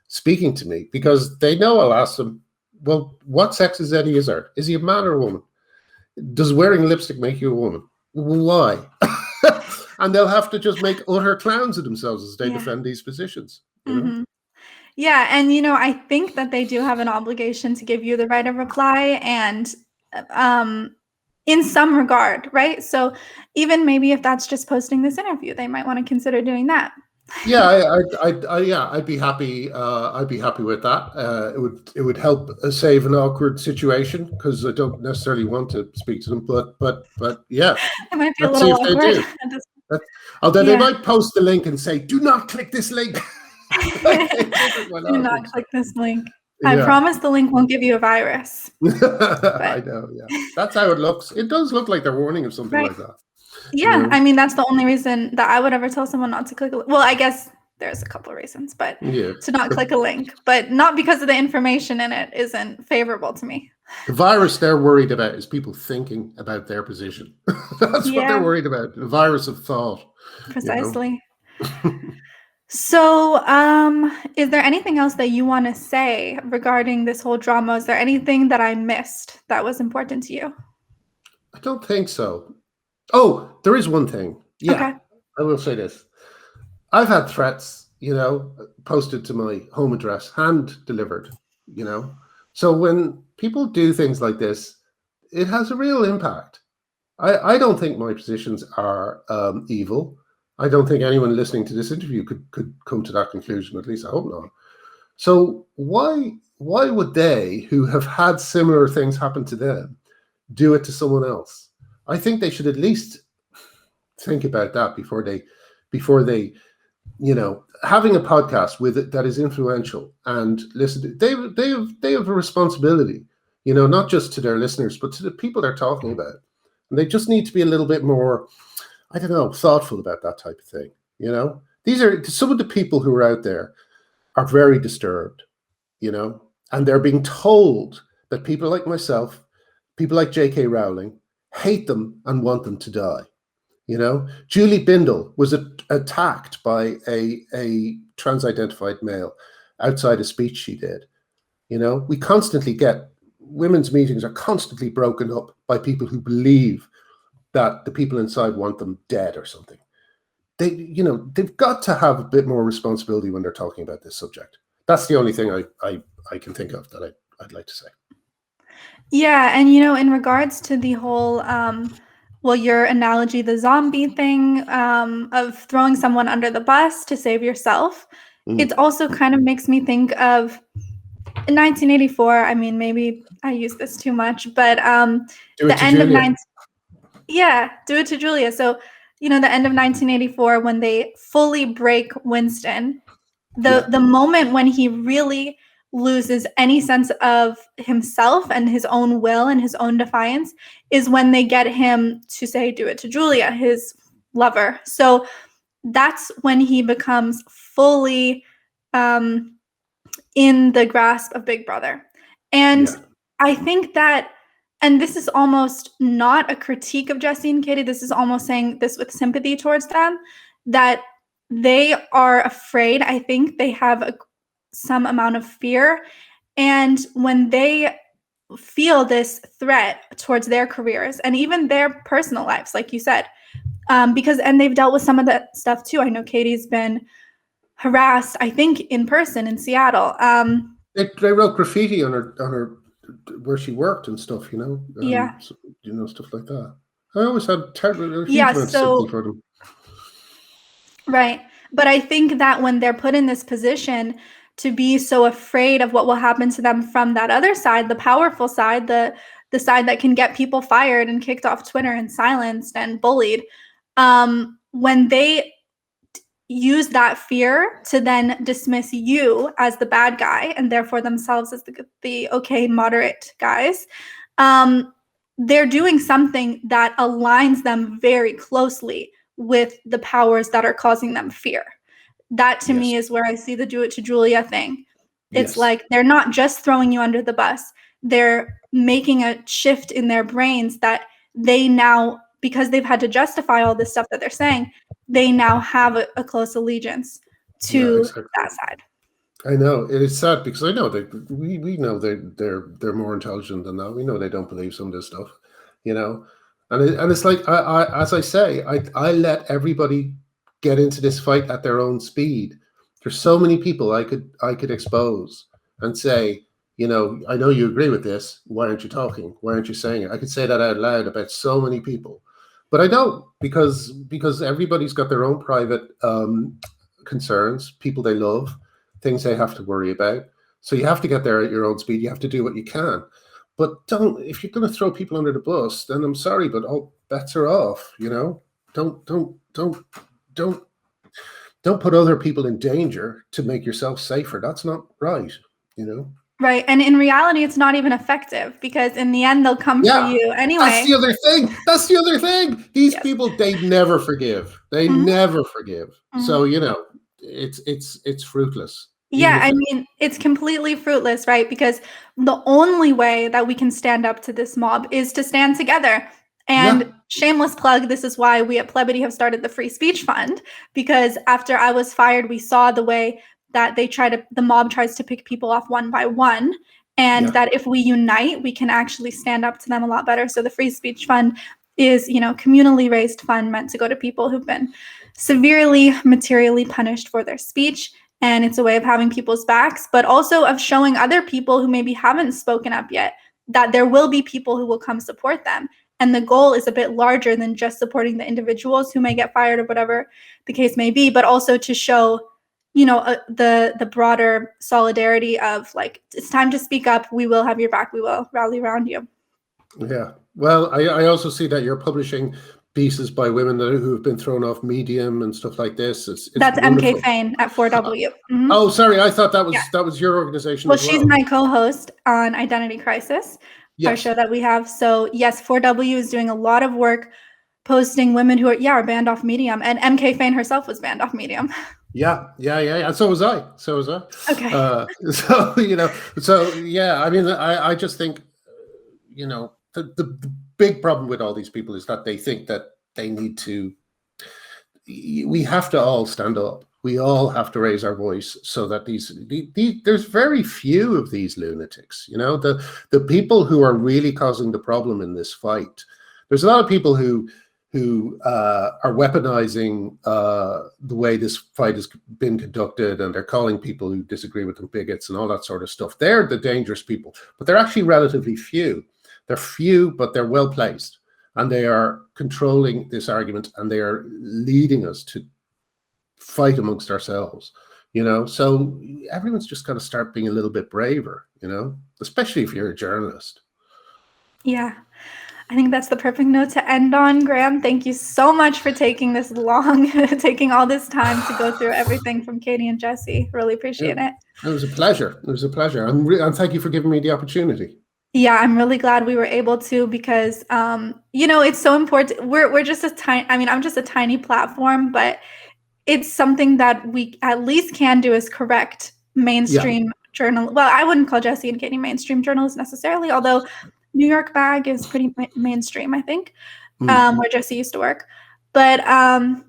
speaking to me because they know I'll ask them. Well, what sex is Eddie Izzard? Is he a man or a woman? Does wearing lipstick make you a woman? Why? And they'll have to just make utter clowns of themselves as they defend these positions. You know? Yeah, and you know, I think that they do have an obligation to give you the right of reply, and in some regard, right? So even maybe if that's just posting this interview, they might want to consider doing that. Yeah, I'd be happy. I'd be happy with that. It would help save an awkward situation because I don't necessarily want to speak to them. But yeah, it might be a little awkward. Although they might post the link and say, "Do not click this link." Do not click this link. I promise the link won't give you a virus. I know. Yeah, that's how it looks. It does look like they're warning of something like that. Yeah, I mean, that's the only reason that I would ever tell someone not to click a link. Well, I guess there's a couple of reasons, but to not click a link, but not because of the information in it isn't favorable to me. The virus they're worried about is people thinking about their position. That's what they're worried about, the virus of thought. Precisely. You know? So, is there anything else that you want to say regarding this whole drama? Is there anything that I missed that was important to you? I don't think so. Oh, there is one thing. Yeah, okay. I will say this. I've had threats, you know, posted to my home address, hand delivered, you know. So when people do things like this, it has a real impact. I don't think my positions are evil. I don't think anyone listening to this interview could come to that conclusion. At least I hope not. So why would they, who have had similar things happen to them, do it to someone else? I think they should at least think about that before they, you know, having a podcast with it that is influential and listen. They have a responsibility, you know, not just to their listeners, but to the people they're talking about. And they just need to be a little bit more, I don't know, thoughtful about that type of thing. You know, these are some of the people who are out there are very disturbed, you know, and they're being told that people like myself, people like J.K. Rowling, hate them and want them to die. You know, Julie Bindel was attacked by a trans-identified male outside a speech she did. You know, we constantly get women's meetings are constantly broken up by people who believe that the people inside want them dead or something. They, you know, they've got to have a bit more responsibility when they're talking about this subject. That's the only thing I can think of that I'd like to say. Yeah, and you know, in regards to the whole, well, your analogy, the zombie thing of throwing someone under the bus to save yourself, it also kind of makes me think of in 1984. I mean, maybe I use this too much, but the end of Do It to Julia. So, you know, the end of 1984 when they fully break Winston, the moment when he really loses any sense of himself and his own will and his own defiance is when they get him to say, do it to Julia, his lover. So that's when he becomes fully in the grasp of Big Brother. And I think that, and this is almost not a critique of Jesse and Katie, this is almost saying this with sympathy towards them, that they are afraid. I think they have some amount of fear. And when they feel this threat towards their careers and even their personal lives, like you said, and they've dealt with some of that stuff too. I know Katie's been harassed, I think, in person in Seattle. They wrote graffiti on her where she worked and stuff, you know. So, you know, stuff like that. I always had terrible sympathy for them. Right. But I think that when they're put in this position, to be so afraid of what will happen to them from that other side, the powerful side, the side that can get people fired and kicked off Twitter and silenced and bullied. When they use that fear to then dismiss you as the bad guy and therefore themselves as the okay, moderate guys, they're doing something that aligns them very closely with the powers that are causing them fear. That to me is where I see the do it to Julia thing. It's like they're not just throwing you under the bus. They're making a shift in their brains that they now, because they've had to justify all this stuff that they're saying, they now have a close allegiance to that side. I know it is sad because I know that we know they're more intelligent than that. We know they don't believe some of this stuff, you know, and it's like I as I say, I let everybody get into this fight at their own speed. There's so many people I could expose and say, you know, I know you agree with this. Why aren't you talking? Why aren't you saying it? I could say that out loud about so many people, but I don't because everybody's got their own private concerns, people they love, things they have to worry about. So you have to get there at your own speed. You have to do what you can, but don't. If you're going to throw people under the bus, then I'm sorry, but all bets are off. You know, don't put other people in danger to make yourself safer. That's not right, you know? Right. And in reality, it's not even effective because in the end, they'll come for you anyway. That's the other thing. These people, they never forgive. They never forgive. So, you know, it's fruitless. Yeah, I mean, it's completely fruitless, right? Because the only way that we can stand up to this mob is to stand together. And shameless plug, this is why we at Plebity have started the Free Speech Fund, because after I was fired, we saw the way that the mob tries to pick people off one by one, and that if we unite, we can actually stand up to them a lot better. So the Free Speech Fund is, you know, communally raised fund meant to go to people who've been severely materially punished for their speech. And it's a way of having people's backs, but also of showing other people who maybe haven't spoken up yet that there will be people who will come support them. And the goal is a bit larger than just supporting the individuals who may get fired or whatever the case may be, but also to show, you know, the broader solidarity of like, it's time to speak up. We will have your back. We will rally around you. Yeah. Well, I also see that you're publishing pieces by women who have been thrown off Medium and stuff like this. That's wonderful. MK Fain at 4W. Oh, sorry. I thought that was your organization. Well, she's my co-host on Identity Crisis. Our show that we have. So yes, 4W is doing a lot of work posting women who are banned off Medium, and MK Fain herself was banned off Medium. Yeah. And so was I. Okay. So, you know, I mean, I just think, you know, the big problem with all these people is that they think that they need to, we have to all stand up. We all have to raise our voice so that there's very few of these lunatics, you know, the people who are really causing the problem in this fight. There's a lot of people who are weaponizing the way this fight has been conducted, and they're calling people who disagree with them bigots and all that sort of stuff. They're the dangerous people, but they're actually relatively few. They're few, but they're well placed, and they are controlling this argument, and they are leading us to fight amongst ourselves, you know. So everyone's just got to start being a little bit braver, you know, especially if you're a journalist. Yeah, I think that's the perfect note to end on. Graham, thank you so much for taking this taking all this time to go through everything from Katie and Jesse. Really appreciate it. It was a pleasure. And thank you for giving me the opportunity. Yeah, I'm really glad we were able to, because you know, it's so important. We're just I'm just a tiny platform, but it's something that we at least can do is correct mainstream journal. Well, I wouldn't call Jesse and Katie mainstream journalists necessarily, although New York Bag is pretty mainstream, I think, where Jesse used to work. But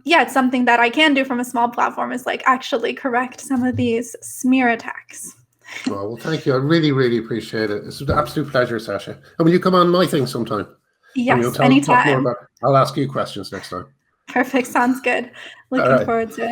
it's something that I can do from a small platform, is like actually correct some of these smear attacks. Well, thank you. I really, really appreciate it. It's an absolute pleasure, Sasha. And will you come on my thing sometime? Yes, anytime. I'll ask you questions next time. Perfect. Sounds good. Looking forward to it.